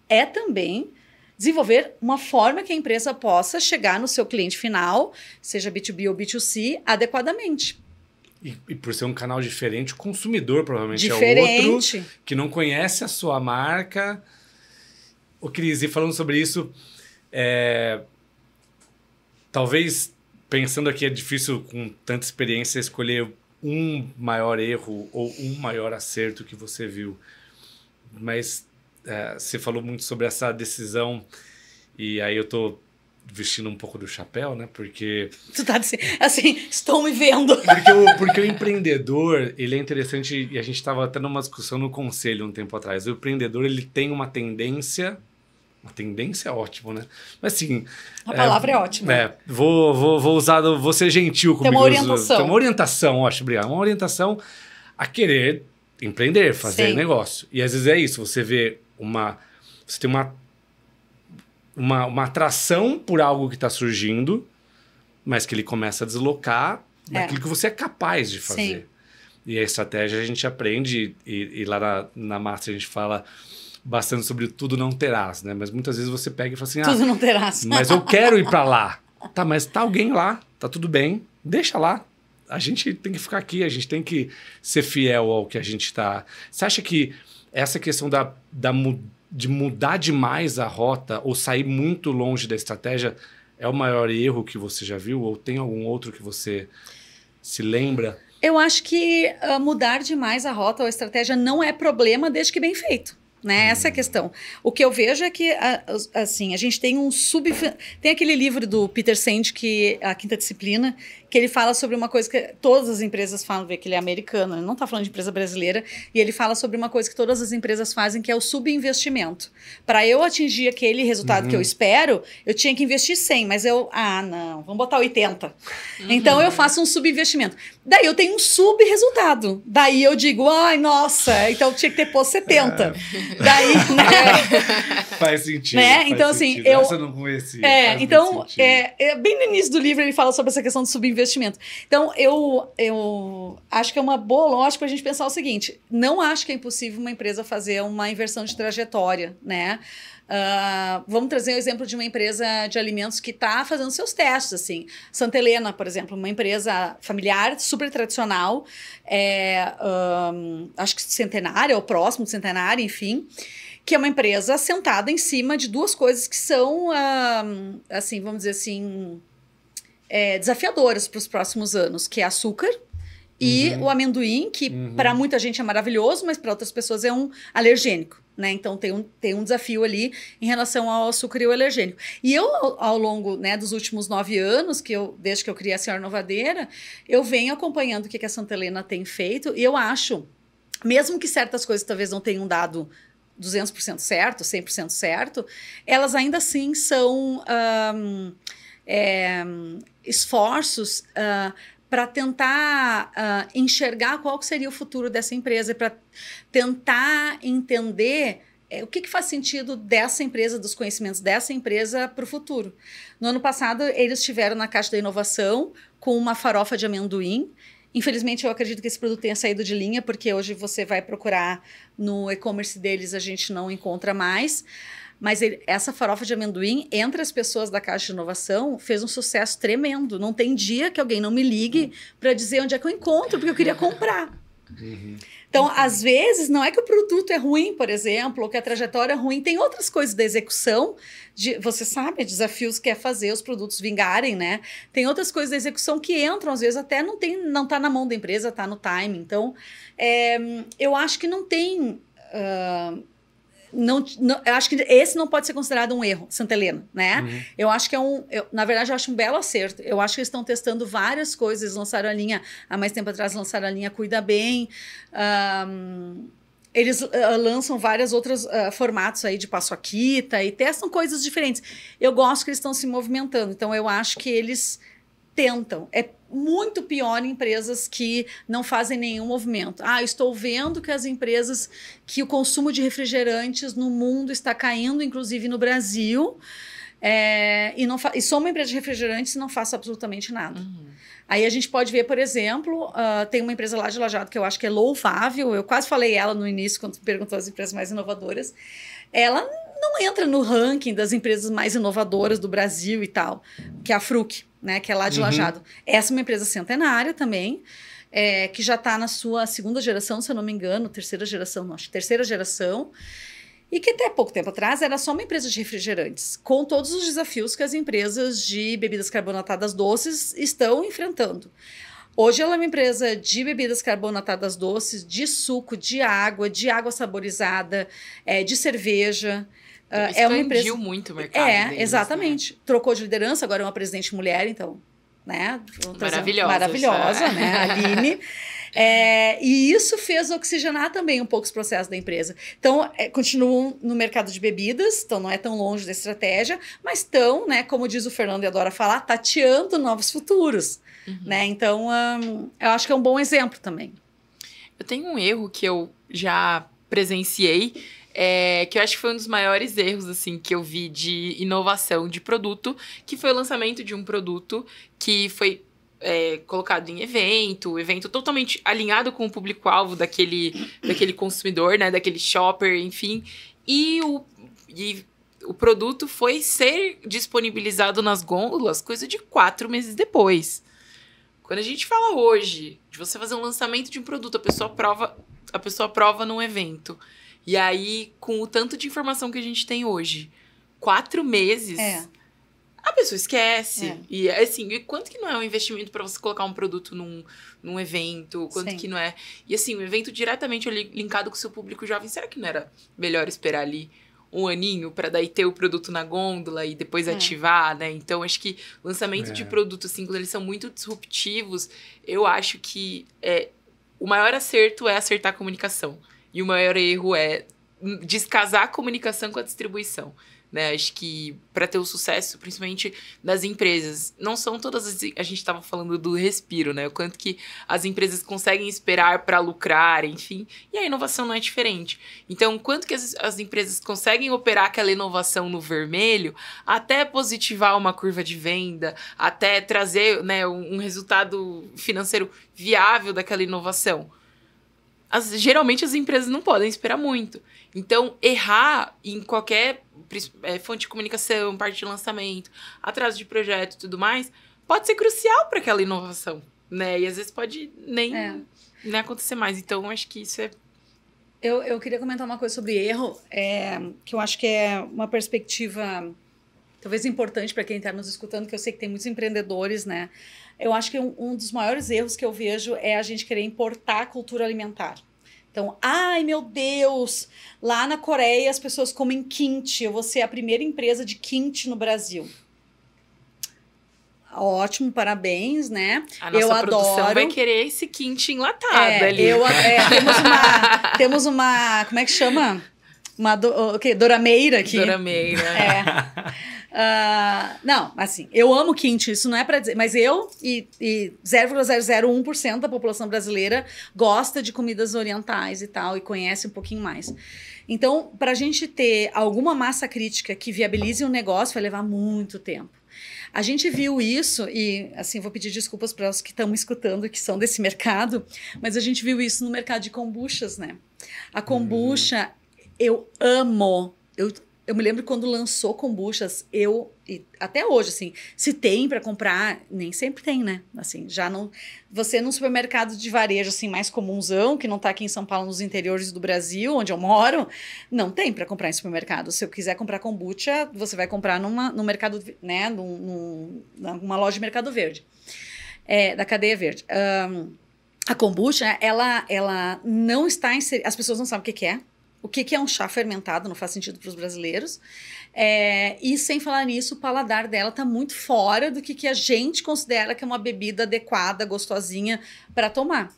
É também desenvolver uma forma que a empresa possa chegar no seu cliente final, seja B2B ou B2C, adequadamente. E por ser um canal diferente, o consumidor provavelmente diferente. É outro, que não conhece a sua marca. Ô, Cris, e falando sobre isso, talvez, pensando aqui, é difícil com tanta experiência escolher um maior erro ou um maior acerto que você viu. Mas você falou muito sobre essa decisão e aí eu tô vestindo um pouco do chapéu, né? Porque... Tu tá assim, estou me vendo. Porque o empreendedor, ele é interessante, e a gente estava até numa discussão no conselho um tempo atrás. O empreendedor, ele tem uma tendência... Uma tendência é ótimo, né? Mas assim... A palavra é ótima. Vou ser gentil comigo. Tem uma orientação. Tem uma orientação, ótimo, obrigado. Uma orientação a querer empreender, fazer negócio. E às vezes é isso, você vê você tem uma atração por algo que está surgindo, mas que ele começa a deslocar daquilo que você é capaz de fazer. Sim. E a estratégia a gente aprende, e lá na Master a gente fala bastante sobre o tudo não terás, né? Mas muitas vezes você pega e fala assim, tudo não terás. Mas eu quero ir para lá. Tá, mas tá alguém lá, tá tudo bem, deixa lá. A gente tem que ficar aqui, a gente tem que ser fiel ao que a gente tá... Você acha que essa questão de mudar demais a rota ou sair muito longe da estratégia é o maior erro que você já viu? Ou tem algum outro que você se lembra? Eu acho que mudar demais a rota ou a estratégia não é problema desde que bem feito. Né? Essa é a questão. O que eu vejo é que assim, a gente tem tem aquele livro do Peter Senge, que A Quinta Disciplina, que ele fala sobre uma coisa que todas as empresas falam, vê que ele é americano, ele não está falando de empresa brasileira, e ele fala sobre uma coisa que todas as empresas fazem, que é o subinvestimento. Para eu atingir aquele resultado que eu espero, eu tinha que investir 100, mas não, vamos botar 80. Então eu faço um subinvestimento. Daí eu tenho um subresultado. Daí eu digo, ai, nossa, então tinha que ter posto 70. Daí, né? Faz sentido. Né? Faz então, sentido. assim, Essa eu não conhecia. Então, bem no início do livro ele fala sobre essa questão do subinvestimento. Então, eu acho que é uma boa lógica para a gente pensar o seguinte: não acho que é impossível uma empresa fazer uma inversão de trajetória, né? Vamos trazer o exemplo de uma empresa de alimentos que está fazendo seus testes, assim. Santa Helena, por exemplo, uma empresa familiar, super tradicional, acho que centenária ou próximo de centenária, enfim, que é uma empresa assentada em cima de duas coisas que são, assim, vamos dizer assim, desafiadoras para os próximos anos, que é açúcar e o amendoim, que para muita gente é maravilhoso, mas para outras pessoas é um alergênico. Né? Então, tem um desafio ali em relação ao açúcar e o alergênico. E eu, ao longo, né, dos últimos 9 anos, desde que eu criei a Senhora Inovadeira, eu venho acompanhando o que a Santa Helena tem feito, e eu acho, mesmo que certas coisas talvez não tenham dado 200% certo, 100% certo, elas ainda assim são esforços para tentar enxergar qual seria o futuro dessa empresa, para tentar entender o que faz sentido dessa empresa, dos conhecimentos dessa empresa para o futuro. No ano passado, eles estiveram na Caixa da Inovação com uma farofa de amendoim. Infelizmente, eu acredito que esse produto tenha saído de linha, porque hoje você vai procurar no e-commerce deles, a gente não encontra mais. Mas essa farofa de amendoim, entre as pessoas da Caixa de Inovação, fez um sucesso tremendo. Não tem dia que alguém não me ligue para dizer onde é que eu encontro, porque eu queria comprar. Então, às vezes, não é que o produto é ruim, por exemplo, ou que a trajetória é ruim, tem outras coisas da execução, você sabe, desafios que é fazer os produtos vingarem, né? Tem outras coisas da execução que entram, às vezes, até não tá na mão da empresa, tá no timing. Então, eu acho que não tem... eu acho que esse não pode ser considerado um erro, Santa Helena, né? Eu acho que na verdade, eu acho um belo acerto. Eu acho que eles estão testando várias coisas. Eles lançaram a linha, há mais tempo atrás, lançaram a linha Cuida Bem. Eles lançam vários outros formatos aí de paçoquita e testam coisas diferentes. Eu gosto que eles estão se movimentando. Então, eu acho que eles tentam. É muito pior em empresas que não fazem nenhum movimento. Estou vendo que o consumo de refrigerantes no mundo está caindo, inclusive no Brasil, e sou uma empresa de refrigerantes e não faço absolutamente nada. Aí a gente pode ver, por exemplo, tem uma empresa lá de Lajeado que eu acho que é louvável, eu quase falei ela no início, quando perguntou as empresas mais inovadoras. Ela não entra no ranking das empresas mais inovadoras do Brasil e tal, que é a Fruc, né, que é lá de Lajeado. Essa é uma empresa centenária também, que já está na sua segunda geração, se eu não me engano, terceira geração, e que até pouco tempo atrás era só uma empresa de refrigerantes, com todos os desafios que as empresas de bebidas carbonatadas doces estão enfrentando. Hoje ela é uma empresa de bebidas carbonatadas doces, de suco, de água saborizada, de cerveja. Expandiu muito o mercado deles, exatamente. Né? Trocou de liderança, agora é uma presidente mulher, então, né? Maravilhosa, né? A Aline. E isso fez oxigenar também um pouco os processos da empresa. Então, continuam no mercado de bebidas, então não é tão longe da estratégia, mas estão, né, como diz o Fernando e adora falar, tateando novos futuros. Né? Então, eu acho que é um bom exemplo também. Eu tenho um erro que eu já presenciei, que eu acho que foi um dos maiores erros assim, que eu vi de inovação de produto, que foi o lançamento de um produto que foi colocado em evento totalmente alinhado com o público-alvo daquele consumidor, né, daquele shopper, enfim, e o produto foi ser disponibilizado nas gôndolas coisa de 4 meses depois. Quando a gente fala hoje de você fazer um lançamento de um produto, a pessoa prova num evento. E aí, com o tanto de informação que a gente tem hoje, 4 meses, a pessoa esquece. E assim, e quanto que não é um investimento para você colocar um produto num evento? Quanto que não é? E assim, um evento diretamente ali, linkado com o seu público jovem, será que não era melhor esperar ali um aninho para daí ter o produto na gôndola e depois ativar, né? Então, acho que lançamento de produtos, assim, quando eles são muito disruptivos, eu acho que o maior acerto é acertar a comunicação. E o maior erro é descasar a comunicação com a distribuição. Né? Acho que para ter o sucesso, principalmente das empresas, não são todas a gente estava falando do respiro, né? O quanto que as empresas conseguem esperar para lucrar, enfim, e a inovação não é diferente. Então, quanto que as empresas conseguem operar aquela inovação no vermelho até positivar uma curva de venda, até trazer, né, um resultado financeiro viável daquela inovação. Geralmente as empresas não podem esperar muito. Então, errar em qualquer fonte de comunicação, parte de lançamento, atraso de projeto e tudo mais, pode ser crucial para aquela inovação, né? E às vezes pode nem acontecer mais. Então, acho que isso é... Eu queria comentar uma coisa sobre erro, que eu acho que é uma perspectiva talvez importante para quem está nos escutando, que eu sei que tem muitos empreendedores, né? Eu acho que um dos maiores erros que eu vejo é a gente querer importar a cultura alimentar. Então, ai meu Deus, lá na Coreia as pessoas comem kimchi, eu vou ser a primeira empresa de kimchi no Brasil. Ótimo, parabéns, né? A nossa produção vai querer esse kimchi enlatado ali. Temos uma, como é que chama? Dorameira aqui. Dorameira. Não, assim, eu amo kimchi, isso não é para dizer, mas eu e 0,001% da população brasileira gosta de comidas orientais e tal, e conhece um pouquinho mais. Então, para a gente ter alguma massa crítica que viabilize um negócio, vai levar muito tempo. A gente viu isso, e assim, vou pedir desculpas para os que estão me escutando, que são desse mercado, mas a gente viu isso no mercado de kombuchas, né? A kombucha, eu amo, eu me lembro quando lançou kombuchas, e até hoje, assim, se tem para comprar, nem sempre tem, né? Assim, já não... Você num supermercado de varejo, assim, mais comunzão, que não tá aqui em São Paulo, nos interiores do Brasil, onde eu moro, não tem para comprar em supermercado. Se eu quiser comprar kombucha, você vai comprar no mercado, né? Numa loja de Mercado Verde, da cadeia verde. A kombucha, ela não está inserida... As pessoas não sabem o que é. O que é um chá fermentado, não faz sentido para os brasileiros. E sem falar nisso, o paladar dela está muito fora do que a gente considera que é uma bebida adequada, gostosinha para tomar.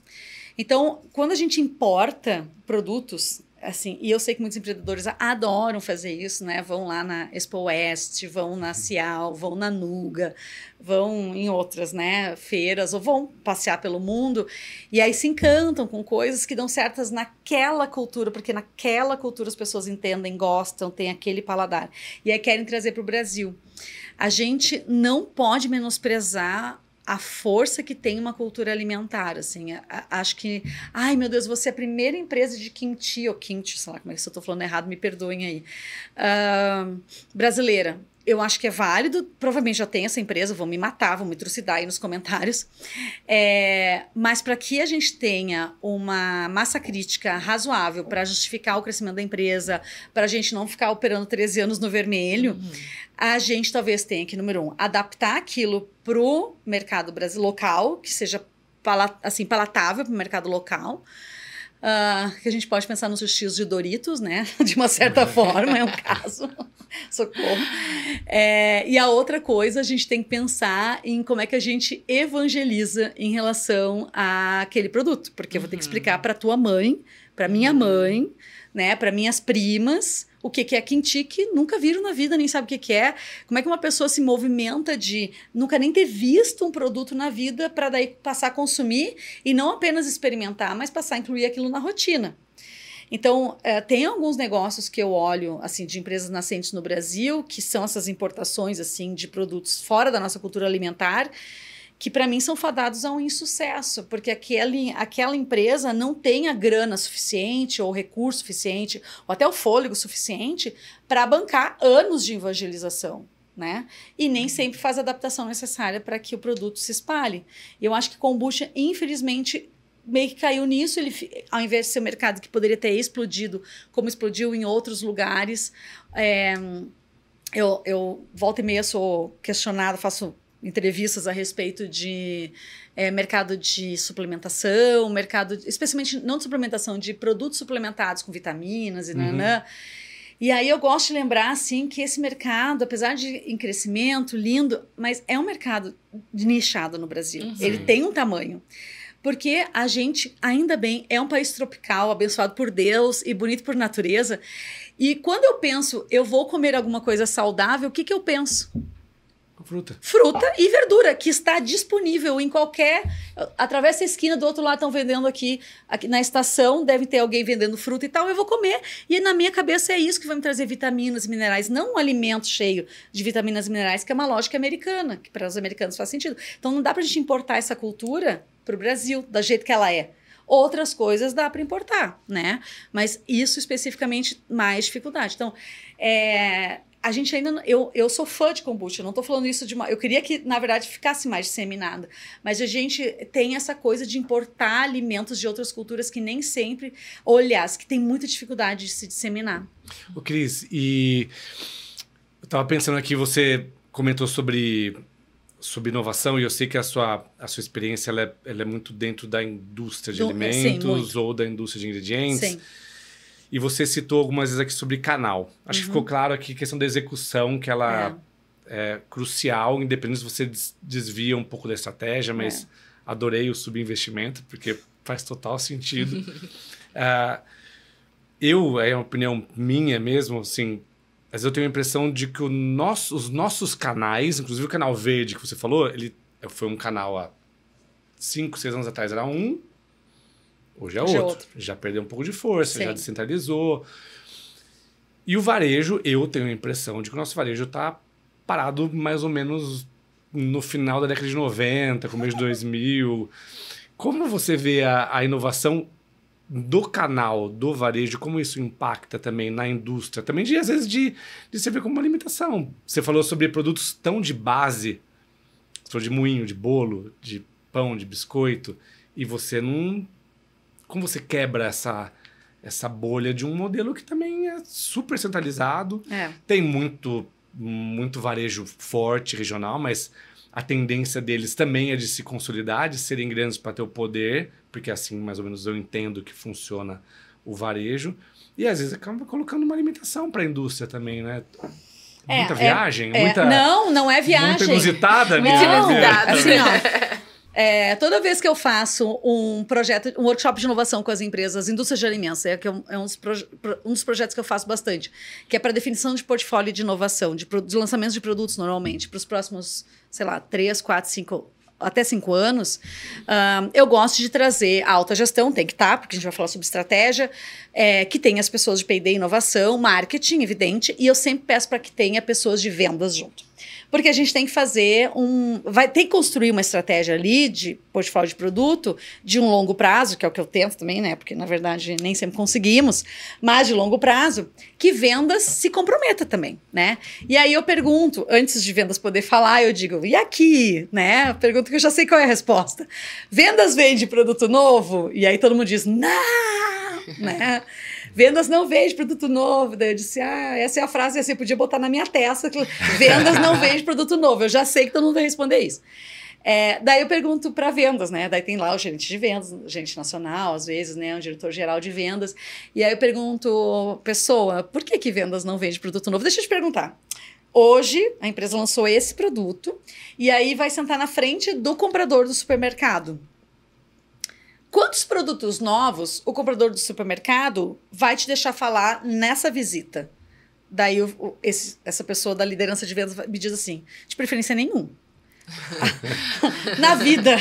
Então, quando a gente importa produtos, assim, e eu sei que muitos empreendedores adoram fazer isso, né? Vão lá na Expo West, vão na Cial, vão na Nuga, vão em outras, né, feiras, ou vão passear pelo mundo, e aí se encantam com coisas que dão certas naquela cultura, porque naquela cultura as pessoas entendem, gostam, têm aquele paladar, e aí querem trazer para o Brasil. A gente não pode menosprezar a força que tem uma cultura alimentar, assim, acho que, ai meu Deus, você é a primeira empresa de kimchi, ou kimchi, sei lá como é que eu estou falando errado, me perdoem aí, brasileira. Eu acho que é válido, provavelmente já tem essa empresa, vão me matar, vão me trucidar aí nos comentários, mas para que a gente tenha uma massa crítica razoável para justificar o crescimento da empresa, para a gente não ficar operando 13 anos no vermelho, a gente talvez tenha que, número 1, adaptar aquilo para o mercado local, que seja assim, palatável para o mercado local, que a gente pode pensar nos estilos de Doritos, né? De uma certa forma, é um caso. Socorro. E a outra coisa, a gente tem que pensar em como é que a gente evangeliza em relação àquele produto. Porque eu vou ter que explicar para tua mãe, para minha mãe, né? Para minhas primas, o que é kimchi, que nunca viram na vida, nem sabe o que é. Como é que uma pessoa se movimenta de nunca nem ter visto um produto na vida para daí passar a consumir e não apenas experimentar, mas passar a incluir aquilo na rotina. Então, tem alguns negócios que eu olho, assim, de empresas nascentes no Brasil, que são essas importações, assim, de produtos fora da nossa cultura alimentar, que para mim são fadados a um insucesso, porque aquela empresa não tem a grana suficiente, ou o recurso suficiente, ou até o fôlego suficiente para bancar anos de evangelização, né? E nem sempre faz a adaptação necessária para que o produto se espalhe. E eu acho que kombucha, infelizmente, meio que caiu nisso, ele, ao invés de ser um mercado que poderia ter explodido, como explodiu em outros lugares. Eu volta e meia sou questionada, faço entrevistas a respeito de mercado de suplementação, especialmente não de suplementação, de produtos suplementados com vitaminas e nanã. E aí eu gosto de lembrar, assim, que esse mercado, apesar de em crescimento, lindo, mas é um mercado nichado no Brasil. Ele tem um tamanho. Porque a gente, ainda bem, é um país tropical, abençoado por Deus e bonito por natureza. E quando eu penso, eu vou comer alguma coisa saudável, o que eu penso? Fruta. Fruta e verdura, que está disponível em qualquer... Através da esquina, do outro lado estão vendendo aqui na estação, deve ter alguém vendendo fruta e tal, eu vou comer. E na minha cabeça é isso que vai me trazer vitaminas e minerais, não um alimento cheio de vitaminas e minerais, que é uma lógica americana, que para os americanos faz sentido. Então não dá para a gente importar essa cultura para o Brasil, do jeito que ela é. Outras coisas dá para importar, né? Mas isso especificamente, mais dificuldade. Então, a gente ainda... Eu sou fã de kombucha, não estou falando isso de uma... Eu queria que, na verdade, ficasse mais disseminada. Mas a gente tem essa coisa de importar alimentos de outras culturas que nem sempre... Ou, aliás, que tem muita dificuldade de se disseminar. Ô, Cris, e... Eu estava pensando aqui, você comentou sobre inovação, e eu sei que a sua experiência ela é muito dentro da indústria de alimentos, ou da indústria de ingredientes. Sim. E você citou algumas vezes aqui sobre canal. Acho que ficou claro aqui a questão da execução, que ela é crucial, independente se você desvia um pouco da estratégia, mas adorei o subinvestimento, porque faz total sentido. É uma opinião minha mesmo, assim, mas eu tenho a impressão de que os nossos canais, inclusive o canal verde que você falou, ele foi um canal há 5, 6 anos atrás, era um, hoje é outro. Já perdeu um pouco de força, já descentralizou. E o varejo, eu tenho a impressão de que o nosso varejo está parado mais ou menos no final da década de 90, começo de 2000. Como você vê a inovação do canal, do varejo, como isso impacta também na indústria, também às vezes de você ver como uma limitação. Você falou sobre produtos tão de base, você falou de moinho, de bolo, de pão, de biscoito, e você não... Como você quebra essa bolha de um modelo que também é super centralizado, tem muito varejo forte, regional, mas a tendência deles também é de se consolidar, de serem grandes para ter o poder, porque assim, mais ou menos, eu entendo que funciona o varejo. E às vezes acaba colocando uma limitação para a indústria também, né? Muita viagem? Não é viagem. Muito inusitada? Muito inusitada. Assim, toda vez que eu faço um projeto, um workshop de inovação com as empresas, indústrias de alimentos, um dos projetos que eu faço bastante, que é para definição de portfólio de inovação, de lançamentos de produtos normalmente, para os próximos, sei lá, 3, 4, 5, até 5 anos, eu gosto de trazer a alta gestão, tem que estar, porque a gente vai falar sobre estratégia, que tenha as pessoas de P&D, inovação, marketing, evidente, e eu sempre peço para que tenha pessoas de vendas junto. Porque a gente tem que fazer tem que construir uma estratégia ali de portfólio de produto de um longo prazo, que é o que eu tento também, né? Porque, na verdade, nem sempre conseguimos, mas de longo prazo, que vendas se comprometa também, né? E aí eu pergunto, antes de vendas poder falar, eu digo, e aqui, né? Pergunto que eu já sei qual é a resposta. Vendas vende produto novo? E aí todo mundo diz, não! Né? Vendas não vende produto novo. Daí eu disse, essa é a frase assim, eu podia botar na minha testa. Vendas não vende produto novo. Eu já sei que todo mundo vai responder isso. Daí eu pergunto para vendas, né? Daí tem lá o gerente de vendas, gerente nacional, às vezes, né? O diretor-geral de vendas. E aí eu pergunto, pessoa, por que vendas não vende produto novo? Deixa eu te perguntar. Hoje, a empresa lançou esse produto e aí vai sentar na frente do comprador do supermercado. Quantos produtos novos o comprador do supermercado vai te deixar falar nessa visita? Daí essa pessoa da liderança de vendas me diz assim, de preferência nenhum. Na vida,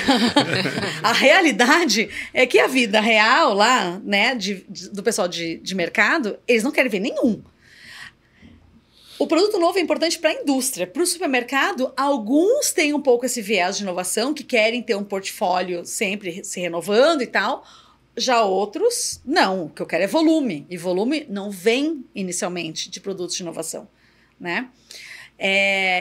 a realidade é que a vida real lá, né, do pessoal de mercado, eles não querem ver nenhum. O produto novo é importante para a indústria. Para o supermercado, alguns têm um pouco esse viés de inovação, que querem ter um portfólio sempre se renovando e tal. Já outros, não. O que eu quero é volume. E volume não vem inicialmente de produtos de inovação, né?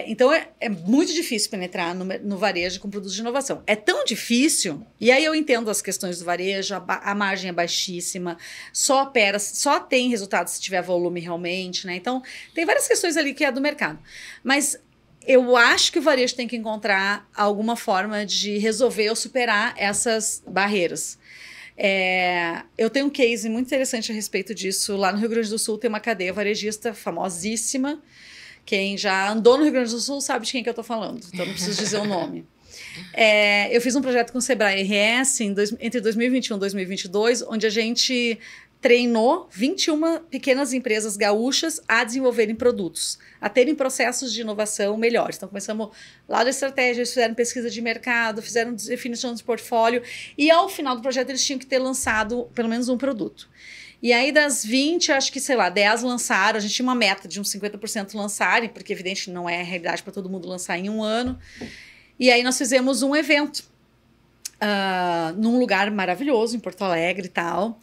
Então, é muito difícil penetrar no varejo com produtos de inovação. É tão difícil, e aí eu entendo as questões do varejo, a margem é baixíssima, só tem resultado se tiver volume realmente, né? Então, tem várias questões ali que é do mercado. Mas eu acho que o varejo tem que encontrar alguma forma de resolver ou superar essas barreiras. Eu tenho um case muito interessante a respeito disso. Lá no Rio Grande do Sul tem uma cadeia varejista famosíssima. Quem já andou no Rio Grande do Sul sabe de quem que eu estou falando, então não preciso dizer o nome. Eu fiz um projeto com o Sebrae RS entre 2021 e 2022, onde a gente treinou 21 pequenas empresas gaúchas a desenvolverem produtos, a terem processos de inovação melhores. Então, começamos lá da estratégia, eles fizeram pesquisa de mercado, fizeram definição de portfólio, e ao final do projeto eles tinham que ter lançado pelo menos um produto. E aí, das 20, acho que, sei lá, 10 lançaram. A gente tinha uma meta de uns 50% lançarem, porque, evidente, não é a realidade para todo mundo lançar em um ano. E aí, nós fizemos um evento num lugar maravilhoso, em Porto Alegre e tal,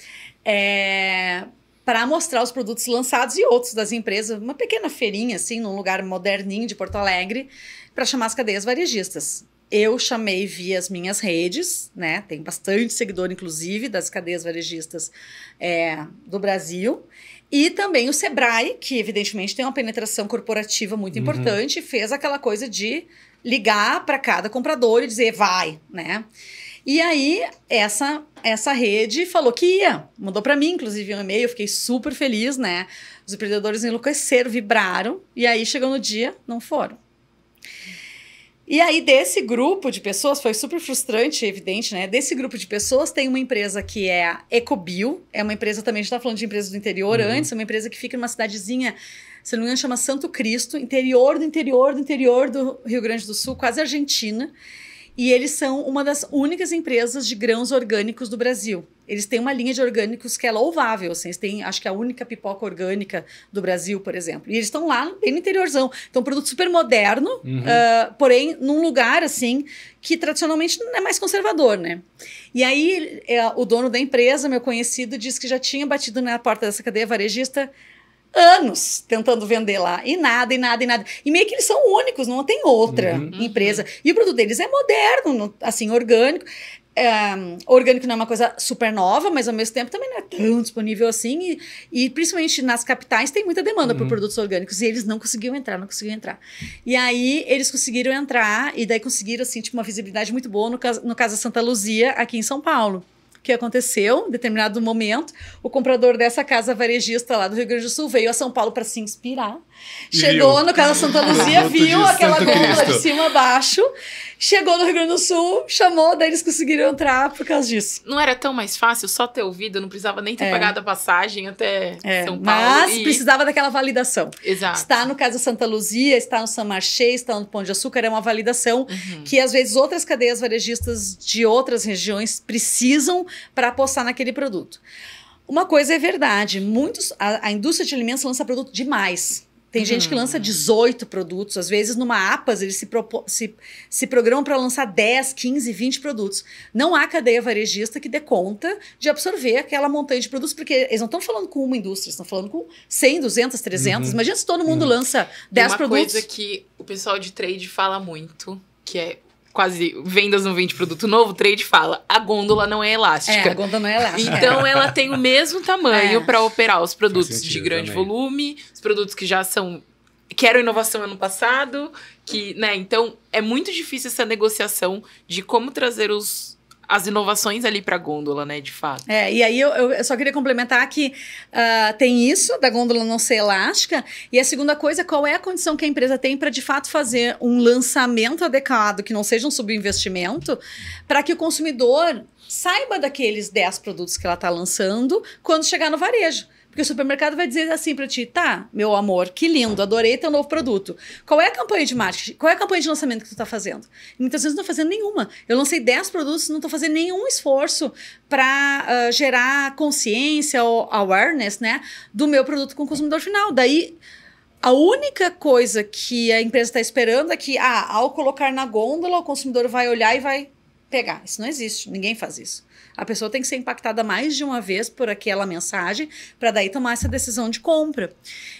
para mostrar os produtos lançados e outros das empresas. Uma pequena feirinha, assim, num lugar moderninho de Porto Alegre, para chamar as cadeias varejistas. Eu chamei via as minhas redes, né? Tem bastante seguidor, inclusive, das cadeias varejistas do Brasil. E também o Sebrae, que evidentemente tem uma penetração corporativa muito importante, fez aquela coisa de ligar para cada comprador e dizer, vai, né? E aí, essa rede falou que ia. Mandou para mim, inclusive, um e-mail. Eu fiquei super feliz, né? Os empreendedores enlouqueceram, vibraram. E aí, chegou no dia, não foram. E aí, desse grupo de pessoas, foi super frustrante, evidente, né? Desse grupo de pessoas, tem uma empresa que é a Ecobio. É uma empresa também, a gente estava falando de empresas do interior antes. É uma empresa que fica numa cidadezinha, se não me engano, chama Santo Cristo. Interior do Rio Grande do Sul, quase Argentina. E eles são uma das únicas empresas de grãos orgânicos do Brasil. Eles têm uma linha de orgânicos que é louvável. Assim, eles têm, acho que a única pipoca orgânica do Brasil, por exemplo. E eles estão lá bem no interiorzão. Então, um produto super moderno, porém, num lugar, assim, que tradicionalmente não é mais conservador, né? E aí, o dono da empresa, meu conhecido, disse que já tinha batido na porta dessa cadeia varejista anos tentando vender lá. E nada, e nada, e nada. E meio que eles são únicos, não tem outra empresa. E o produto deles é moderno, assim, orgânico. Orgânico não é uma coisa super nova, mas ao mesmo tempo também não é tão disponível assim. E principalmente nas capitais tem muita demanda por produtos orgânicos. E eles não conseguiam entrar. E aí eles conseguiram entrar, e daí conseguiram, assim, tipo, uma visibilidade muito boa no Casa Santa Luzia, aqui em São Paulo. Que aconteceu, em determinado momento, o comprador dessa casa varejista lá do Rio Grande do Sul veio a São Paulo para se inspirar. Chegou no Casa Santa Luzia, viu aquela gôndola de cima a baixo, chegou no Rio Grande do Sul, chamou, daí eles conseguiram entrar por causa disso. Não era tão mais fácil só ter ouvido, não precisava nem ter pagado a passagem até São Paulo. Mas precisava daquela validação. Exato. Está no Casa Santa Luzia, está no San Marché, está no Pão de Açúcar, é uma validação que às vezes outras cadeias varejistas de outras regiões precisam para apostar naquele produto. Uma coisa é verdade, a indústria de alimentos lança produto demais. Tem gente que lança 18 produtos, às vezes numa APAS eles se programam para lançar 10, 15, 20 produtos. Não há cadeia varejista que dê conta de absorver aquela montanha de produtos, porque eles não estão falando com uma indústria, estão falando com 100, 200, 300. Imagina se todo mundo lança 10 produtos. Uma coisa que o pessoal de trade fala muito, que é quase vendas não vende produto novo, o trade fala, a gôndola não é elástica. A gôndola não é elástica. Então ela tem o mesmo tamanho para operar os produtos de grande volume, os produtos que já são que eram inovação ano passado, né? Então é muito difícil essa negociação de como trazer as inovações ali para a gôndola, né, de fato. E aí eu só queria complementar que tem isso, da gôndola não ser elástica, e a segunda coisa, qual é a condição que a empresa tem para, de fato, fazer um lançamento adequado, que não seja um subinvestimento, para que o consumidor saiba daqueles 10 produtos que ela está lançando quando chegar no varejo. Porque o supermercado vai dizer assim para ti, tá, meu amor, que lindo, adorei teu novo produto. Qual é a campanha de marketing? Qual é a campanha de lançamento que tu tá fazendo? E muitas vezes não tô fazendo nenhuma. Eu lancei 10 produtos, não tô fazendo nenhum esforço para gerar consciência ou awareness, né, do meu produto com o consumidor final. Daí, a única coisa que a empresa está esperando é que, ao colocar na gôndola, o consumidor vai olhar e vai pegar. Isso não existe, ninguém faz isso. A pessoa tem que ser impactada mais de uma vez por aquela mensagem para daí tomar essa decisão de compra.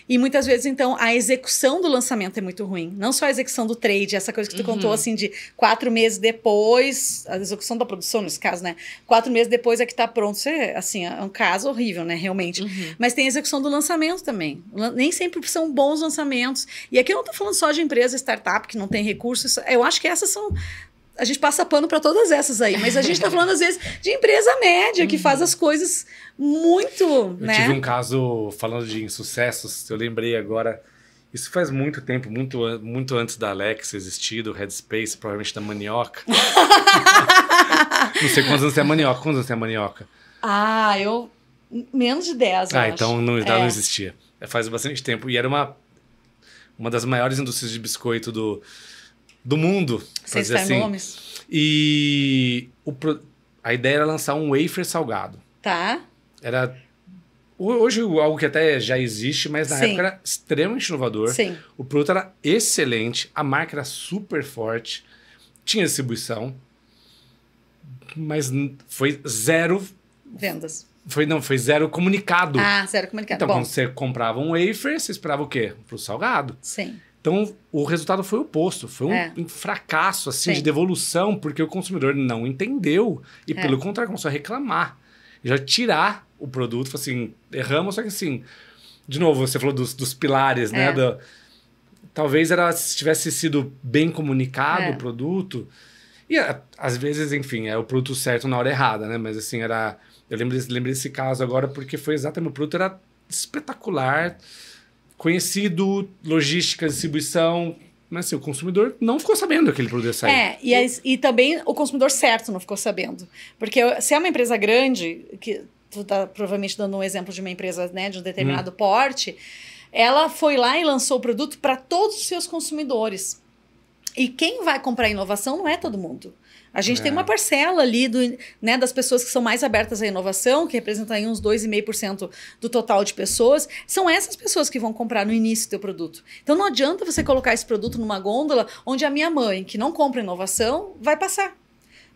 E muitas vezes, então, a execução do lançamento é muito ruim. Não só a execução do trade, essa coisa que tu contou, assim, de 4 meses depois, a execução da produção, nesse caso, né? 4 meses depois é que tá pronto. Isso é, assim, é um caso horrível, né? Realmente. Mas tem a execução do lançamento também. Nem sempre são bons lançamentos. E aqui eu não tô falando só de empresa, startup, que não tem recursos. Eu acho que essas são... A gente passa pano para todas essas aí, mas a gente está falando, às vezes, de empresa média, que faz as coisas muito, Eu tive um caso, falando de insucessos, eu lembrei agora, isso faz muito tempo, muito antes da Alexa existir, do Headspace, provavelmente da Manioca. Não sei quantos anos tem a Manioca. Quantos anos tem a Manioca? Eu... Menos de 10, eu acho. Então não existia. Faz bastante tempo. E era uma das maiores indústrias de biscoito do mundo. Sem citar assim. Nomes. E a ideia era lançar um wafer salgado. Tá. Era... Hoje algo que até já existe, mas na época era extremamente inovador. Sim. O produto era excelente, a marca era super forte, tinha distribuição, mas foi zero... Vendas. Foi zero comunicado. Zero comunicado. Então, quando você comprava um wafer, você esperava o quê? Pro salgado. Sim. Então, o resultado foi o oposto. Foi um fracasso, assim, de devolução, porque o consumidor não entendeu e, pelo contrário, começou a reclamar. Já tirar o produto, falou assim, erramos, só que assim, de novo, você falou dos pilares, né? Talvez se tivesse sido bem comunicado o produto, e às vezes, enfim, é o produto certo na hora errada, né? Mas assim, eu lembrei desse caso agora porque foi exatamente, o produto era espetacular, conhecido, logística, distribuição, mas assim, o consumidor não ficou sabendo que aquele produto ia sair. E também o consumidor certo não ficou sabendo. Porque se é uma empresa grande, que tu tá provavelmente dando um exemplo de uma empresa, né, de um determinado porte, ela foi lá e lançou o produto para todos os seus consumidores. E quem vai comprar inovação não é todo mundo. A gente tem uma parcela ali né, das pessoas que são mais abertas à inovação, que representam aí uns 2,5% do total de pessoas. São essas pessoas que vão comprar no início do teu produto. Então não adianta você colocar esse produto numa gôndola onde a minha mãe, que não compra inovação, vai passar.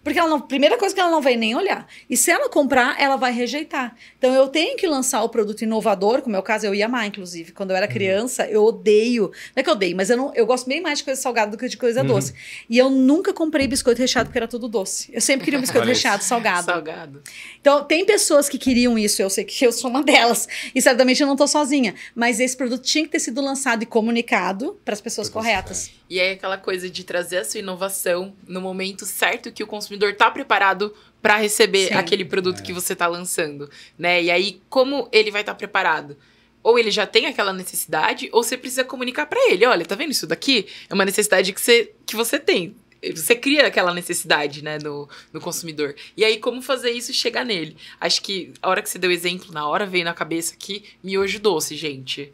Porque ela não, primeira coisa que ela não vai nem olhar. E se ela comprar, ela vai rejeitar. Então eu tenho que lançar o produto inovador, como é o caso, eu ia amar, inclusive. Quando eu era criança, eu odeio. Não é que eu odeio, mas eu gosto bem mais de coisa salgada do que de coisa doce. E eu nunca comprei biscoito recheado porque era tudo doce. Eu sempre queria um biscoito recheado salgado. Então, tem pessoas que queriam isso, eu sei que eu sou uma delas. E certamente eu não tô sozinha. Mas esse produto tinha que ter sido lançado e comunicado para as pessoas corretas. E aí aquela coisa de trazer a sua inovação no momento certo que o consumidor está preparado para receber aquele produto que você está lançando, né? E aí, como ele vai estar preparado? Ou ele já tem aquela necessidade, ou você precisa comunicar para ele, olha, tá vendo isso daqui? É uma necessidade que você tem. Você cria aquela necessidade, né, no consumidor. E aí, como fazer isso chegar nele? Acho que a hora que você deu exemplo, na hora veio na cabeça aqui, miojo doce, gente.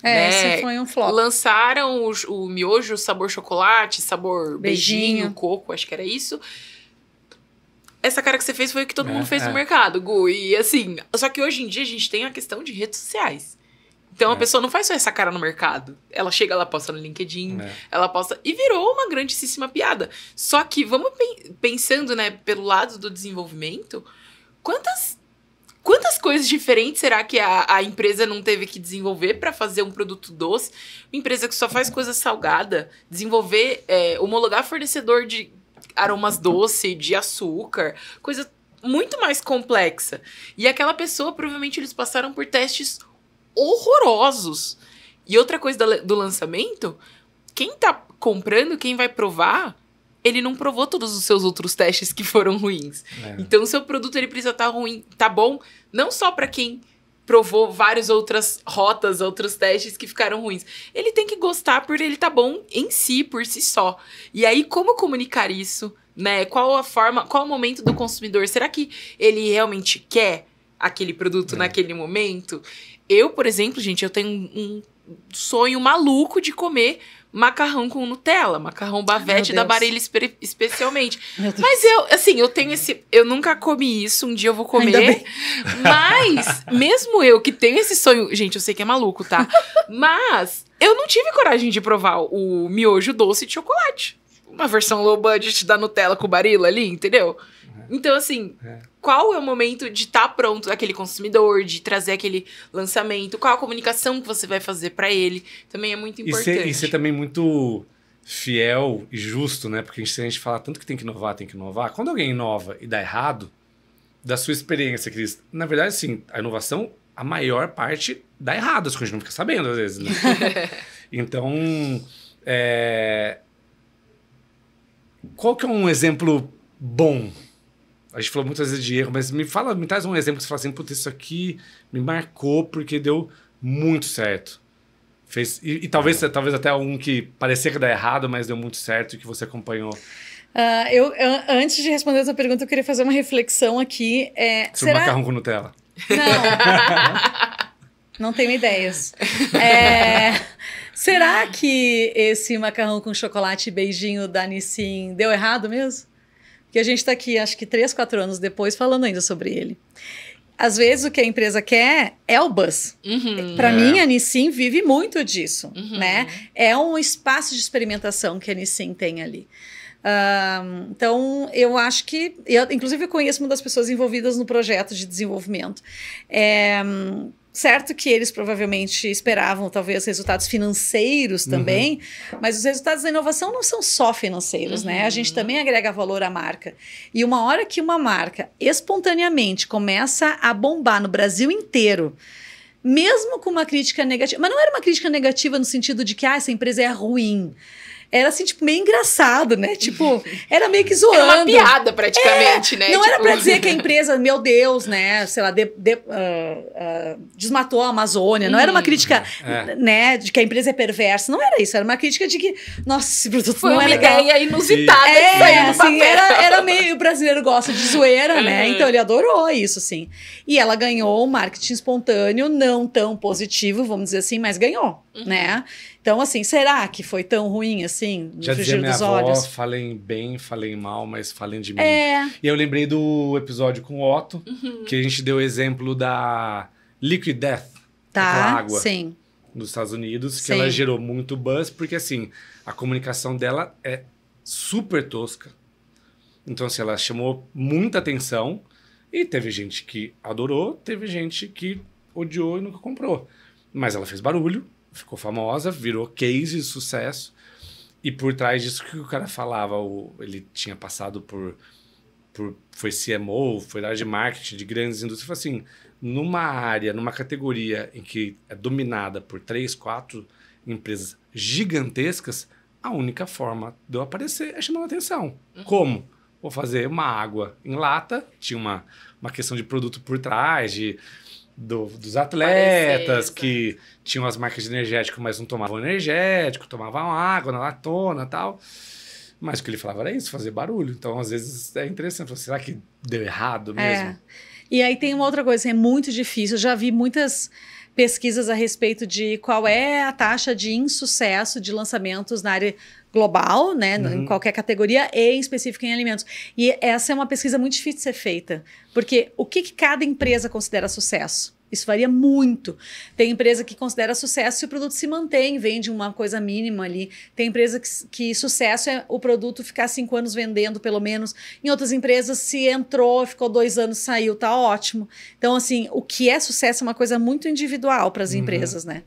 Esse foi um flop. Lançaram o miojo sabor chocolate, sabor beijinho, coco, acho que era isso. Essa cara que você fez foi o que todo mundo fez no mercado, Gu. E assim, só que hoje em dia a gente tem a questão de redes sociais. Então a pessoa não faz só essa cara no mercado. Ela chega, ela posta no LinkedIn, ela posta... E virou uma grandíssima piada. Só que vamos pensando, né, pelo lado do desenvolvimento, quantas coisas diferentes será que a empresa não teve que desenvolver para fazer um produto doce? Uma empresa que só faz coisa salgada, desenvolver, homologar fornecedor de aromas doce, de açúcar, coisa muito mais complexa. E aquela pessoa, provavelmente, eles passaram por testes horrorosos. E outra coisa do lançamento, quem tá comprando, quem vai provar... ele não provou todos os seus outros testes que foram ruins. Então, o seu produto ele precisa estar ruim, tá bom, não só para quem provou várias outras rotas, outros testes que ficaram ruins. Ele tem que gostar por ele tá bom em si, por si só. E aí, como comunicar isso, né? Qual a forma, qual o momento do consumidor? Será que ele realmente quer aquele produto naquele momento? Eu, por exemplo, gente, eu tenho um sonho maluco de comer macarrão com Nutella, macarrão bavete da Barilla especialmente. Mas eu tenho eu nunca comi isso, um dia eu vou comer. Mas, mesmo eu que tenho esse sonho, gente, eu sei que é maluco, tá? Mas, eu não tive coragem de provar o miojo doce de chocolate. Uma versão low budget da Nutella com Barilla ali, entendeu? Então, assim, qual é o momento de estar pronto aquele consumidor, de trazer aquele lançamento? Qual a comunicação que você vai fazer para ele? Também é muito importante. E ser também muito fiel e justo, né? Porque se a gente fala tanto que tem que inovar. Quando alguém inova e dá errado, da sua experiência, Cris, na verdade, assim, a inovação, a maior parte dá errado, as coisas não fica sabendo às vezes, né? Então, qual que é um exemplo bom? A gente falou muitas vezes de erro, mas me traz um exemplo que você fala assim, puta, isso aqui me marcou porque deu muito certo. E talvez até um que parecia que dá errado, mas deu muito certo e que você acompanhou. Antes de responder essa pergunta, eu queria fazer uma reflexão aqui. Sobre macarrão com Nutella. Não tenho ideias. Será que esse macarrão com chocolate e beijinho da Nissin deu errado mesmo? Porque a gente está aqui, acho que 3, 4 anos depois, falando ainda sobre ele. Às vezes, o que a empresa quer é o buzz. Para mim, a Nissin vive muito disso, né? É um espaço de experimentação que a Nissin tem ali. Então, eu acho que... inclusive, eu conheço uma das pessoas envolvidas no projeto de desenvolvimento. Certo que eles provavelmente esperavam, talvez, resultados financeiros também, mas os resultados da inovação não são só financeiros, né? A gente também agrega valor à marca. E uma hora que uma marca espontaneamente começa a bombar no Brasil inteiro, mesmo com uma crítica negativa, mas não era uma crítica negativa no sentido de que essa empresa é ruim. Era assim, tipo, meio engraçado, né? Tipo, era meio que zoando. Era uma piada, praticamente, né? Não era pra dizer que a empresa, meu Deus, né? Sei lá, desmatou a Amazônia. Não era uma crítica, né? De que a empresa é perversa. Não era isso. Era uma crítica de que, nossa, esse produto não é legal. Foi uma ideia inusitada que saiu do papel. Era meio... O brasileiro gosta de zoeira, né? Então, ele adorou isso, assim. E ela ganhou um marketing espontâneo, não tão positivo, vamos dizer assim, mas ganhou, né? Então, assim, será que foi tão ruim assim, no Já dizia frigir minha dos avó, olhos? falem bem, falem mal, mas falem de mim. É, E eu lembrei do episódio com o Otto, que a gente deu o exemplo da Liquid Death, aquela tá, água sim. nos Estados Unidos, que Sim. ela gerou muito buzz, porque assim, a comunicação dela é super tosca. Então, assim, ela chamou muita atenção e teve gente que adorou, teve gente que odiou e nunca comprou. Mas ela fez barulho, ficou famosa, virou case de sucesso. E por trás disso que o cara falava, ele tinha passado foi CMO, foi da área de marketing de grandes indústrias. Foi assim, numa área, numa categoria em que é dominada por 3, 4 empresas gigantescas, a única forma de eu aparecer é chamando atenção. Como? Vou fazer uma água em lata, tinha uma questão de produto por trás, dos atletas que tinham as marcas de energético, mas não tomavam energético, tomavam água na latona e tal. Mas o que ele falava era isso, fazer barulho. Então, às vezes, é interessante. Será que deu errado mesmo? É. E aí tem uma outra coisa, é muito difícil. Eu já vi muitas pesquisas a respeito de qual é a taxa de insucesso de lançamentos na área global, né, em qualquer categoria, e em específico em alimentos. E essa é uma pesquisa muito difícil de ser feita, porque o que cada empresa considera sucesso? Isso varia muito. Tem empresa que considera sucesso se o produto se mantém, vende uma coisa mínima ali. Tem empresa que sucesso é o produto ficar 5 anos vendendo, pelo menos. Em outras empresas, se entrou, ficou 2 anos, saiu, tá ótimo. Então, assim, o que é sucesso é uma coisa muito individual para as empresas, né?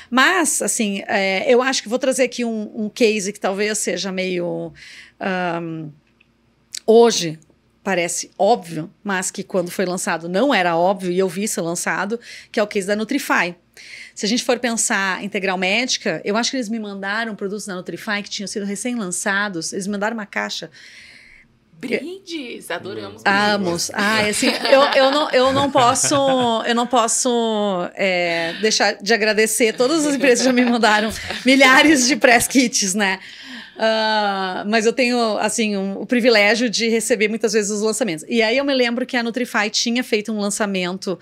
Mas, assim, eu acho que vou trazer aqui um case que talvez seja meio... hoje... parece óbvio, mas que quando foi lançado não era óbvio, e eu vi ser lançado, que é o case da Nutrify. Se a gente for pensar Integral Médica, eu acho que eles me mandaram produtos da Nutrify que tinham sido recém-lançados, eles me mandaram uma caixa. Brindes, adoramos. Amos. Assim, eu não posso deixar de agradecer todas as empresas que já me mandaram milhares de press kits, né? Mas eu tenho, assim, o privilégio de receber muitas vezes os lançamentos. E aí eu me lembro que a Nutrify tinha feito um lançamento.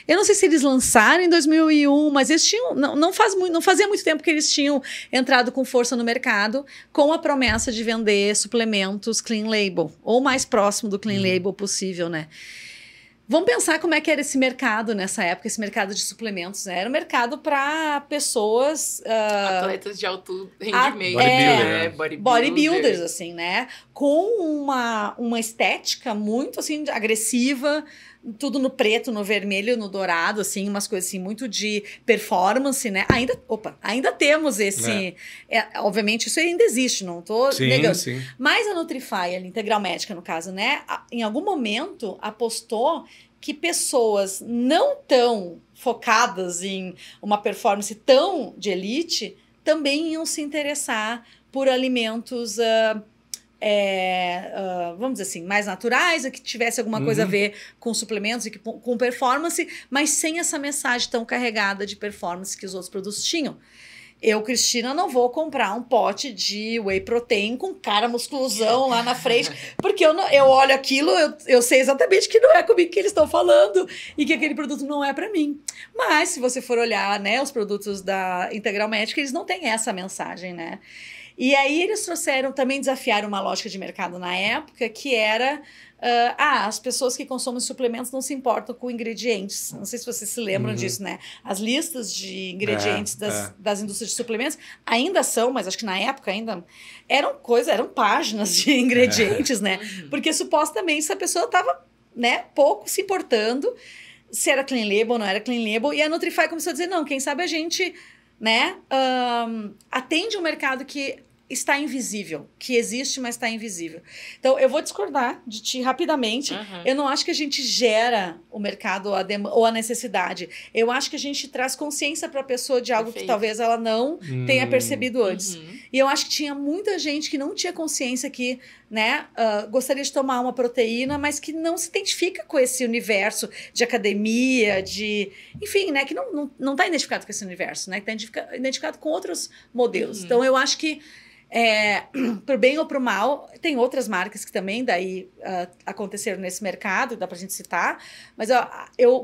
Eu não sei se eles lançaram em 2001, mas eles tinham... Não fazia muito tempo que eles tinham entrado com força no mercado com a promessa de vender suplementos clean label, ou mais próximo do clean label possível, né? Vamos pensar como é que era esse mercado nessa época, esse mercado de suplementos, né? Era um mercado para pessoas... atletas de alto rendimento. Bodybuilders, assim, né? Com uma estética muito, assim, agressiva, tudo no preto, no vermelho, no dourado, assim, umas coisas, assim, muito de performance, né? Ainda temos esse... obviamente, isso ainda existe, não tô negando. Sim. Mas a Nutrify, a Integral Médica, no caso, né? Em algum momento, apostou que pessoas não tão focadas em uma performance tão de elite também iam se interessar por alimentos... vamos dizer assim, mais naturais, que tivesse alguma coisa a ver com suplementos e com performance, mas sem essa mensagem tão carregada de performance que os outros produtos tinham. Eu, Cristina, não vou comprar um pote de whey protein com cara musculosão lá na frente, porque eu olho aquilo, eu sei exatamente que não é comigo que eles estão falando e que aquele produto não é para mim. Mas, se você for olhar, né, os produtos da Integral Médica, eles não têm essa mensagem, né? E aí eles também desafiaram uma lógica de mercado na época, que era... as pessoas que consomem suplementos não se importam com ingredientes. Não sei se vocês se lembram disso, né? As listas de ingredientes das indústrias de suplementos ainda são, mas acho que na época ainda eram páginas de ingredientes, né? Porque supostamente essa pessoa estava, né, pouco se importando se era clean label ou não era clean label. E a Nutrify começou a dizer, não, quem sabe a gente, né, atende um mercado que está invisível, que existe, mas está invisível. Então, eu vou discordar de ti rapidamente. Eu não acho que a gente gera o mercado ou a necessidade. Eu acho que a gente traz consciência para a pessoa de algo que talvez ela não tenha percebido antes. E eu acho que tinha muita gente que não tinha consciência que, né, gostaria de tomar uma proteína, mas que não se identifica com esse universo de academia, enfim, né, que não está identificado com esse universo, né, que está identificado com outros modelos. Então, eu acho que Pro bem ou pro mal, tem outras marcas que também daí aconteceram nesse mercado, dá pra gente citar, mas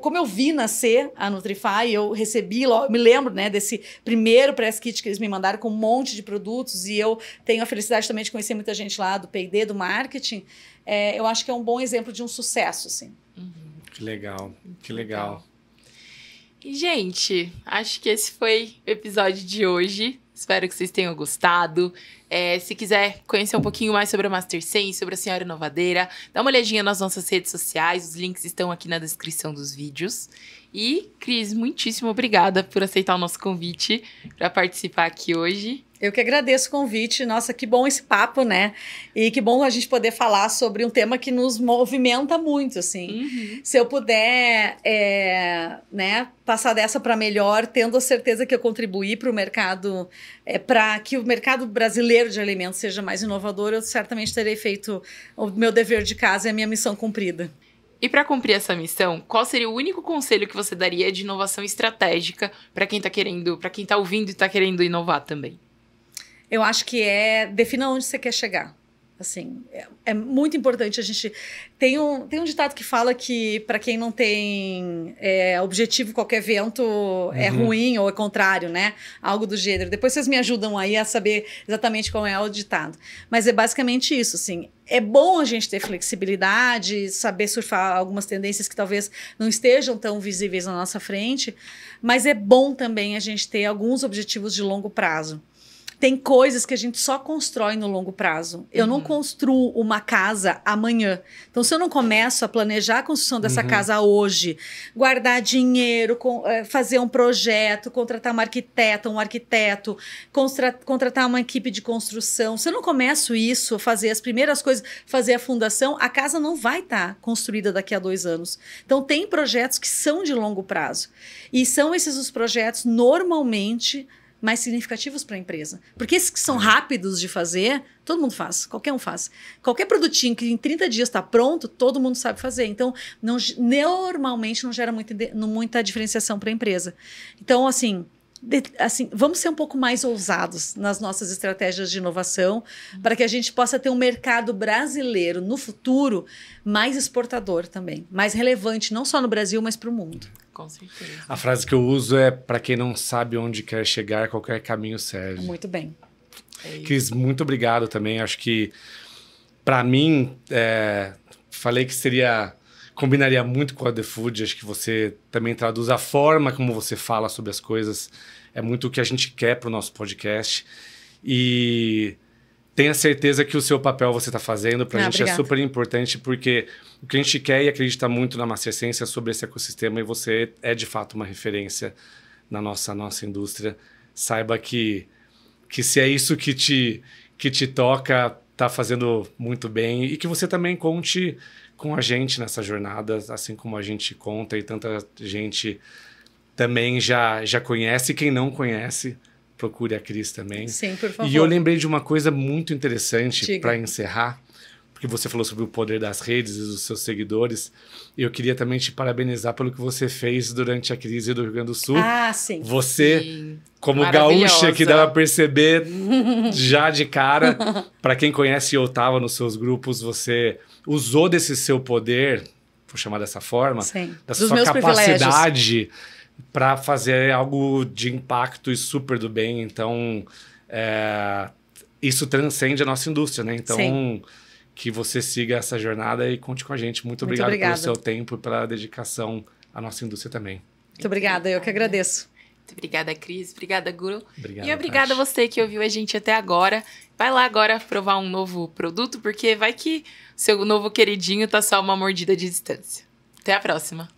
como eu vi nascer a Nutrify, eu recebi, eu me lembro, né, desse primeiro press kit que eles me mandaram com um monte de produtos, e eu tenho a felicidade também de conhecer muita gente lá do P&D, do marketing. Eu acho que é um bom exemplo de um sucesso, assim. Que legal, que legal. E, gente, acho que esse foi o episódio de hoje. Espero que vocês tenham gostado. Se quiser conhecer um pouquinho mais sobre a Master Sense, sobre a Senhora Inovadeira, dá uma olhadinha nas nossas redes sociais. Os links estão aqui na descrição dos vídeos. E, Cris, muitíssimo obrigada por aceitar o nosso convite para participar aqui hoje. Eu que agradeço o convite. Nossa, que bom esse papo, né? E que bom a gente poder falar sobre um tema que nos movimenta muito, assim. Se eu puder, né, passar dessa para melhor, tendo a certeza que eu contribuí para o mercado, para que o mercado brasileiro de alimentos seja mais inovador, eu certamente terei feito o meu dever de casa e a minha missão cumprida. E para cumprir essa missão, qual seria o único conselho que você daria de inovação estratégica para quem tá ouvindo e está querendo inovar também? Eu acho que defina onde você quer chegar. Assim, é muito importante a gente... Tem um ditado que fala que para quem não tem objetivo, qualquer vento é ruim ou é contrário, né? Algo do gênero. Depois vocês me ajudam aí a saber exatamente qual é o ditado. Mas é basicamente isso, assim. É bom a gente ter flexibilidade, saber surfar algumas tendências que talvez não estejam tão visíveis na nossa frente, mas é bom também a gente ter alguns objetivos de longo prazo. Tem coisas que a gente só constrói no longo prazo. Eu não construo uma casa amanhã. Então, se eu não começo a planejar a construção dessa casa hoje, guardar dinheiro, fazer um projeto, contratar uma arquiteta, um arquiteto, contratar uma equipe de construção. Se eu não começo isso, fazer as primeiras coisas, fazer a fundação, a casa não vai estar construída daqui a 2 anos. Então, tem projetos que são de longo prazo. E são esses os projetos, normalmente, mais significativos para a empresa. Porque esses que são rápidos de fazer, todo mundo faz, qualquer um faz. Qualquer produtinho que em 30 dias está pronto, todo mundo sabe fazer. Então, normalmente não gera muita diferenciação para a empresa. Então, assim, vamos ser um pouco mais ousados nas nossas estratégias de inovação para que a gente possa ter um mercado brasileiro no futuro mais exportador também, mais relevante, não só no Brasil, mas para o mundo. Com certeza. A frase que eu uso é: para quem não sabe onde quer chegar, qualquer caminho serve. Muito bem. Cris, muito obrigado também. Acho que, para mim, falei que combinaria muito com a The Food. Acho que você também traduz a forma como você fala sobre as coisas. É muito o que a gente quer para o nosso podcast. E tenha certeza que o seu papel você está fazendo para a gente obrigada. É super importante, porque o que a gente quer e acredita muito na Master Sense é sobre esse ecossistema, e você é de fato uma referência na nossa indústria. Saiba que se é isso que te toca, tá fazendo muito bem, e que você também conte com a gente nessa jornada, assim como a gente conta, e tanta gente também já conhece. Quem não conhece, procure a Cris também. Sim, por favor. E eu lembrei de uma coisa muito interessante para encerrar, porque você falou sobre o poder das redes e dos seus seguidores. E eu queria também te parabenizar pelo que você fez durante a crise do Rio Grande do Sul. Ah, sim. Você, sim, como gaúcha, que dá pra perceber já de cara, para quem conhece ou estava nos seus grupos, você usou desse seu poder, vou chamar dessa forma, sim, dessa sua capacidade para fazer algo de impacto e super do bem. Então, isso transcende a nossa indústria, né? Então, sim, que você siga essa jornada e conte com a gente. Muito obrigado pelo seu tempo e pela dedicação à nossa indústria também. Muito obrigada, eu que agradeço. Muito obrigada, Cris. Obrigada, Guru. Obrigado, e obrigada a você que ouviu a gente até agora. Vai lá agora provar um novo produto, porque vai que seu novo queridinho tá só uma mordida de distância. Até a próxima.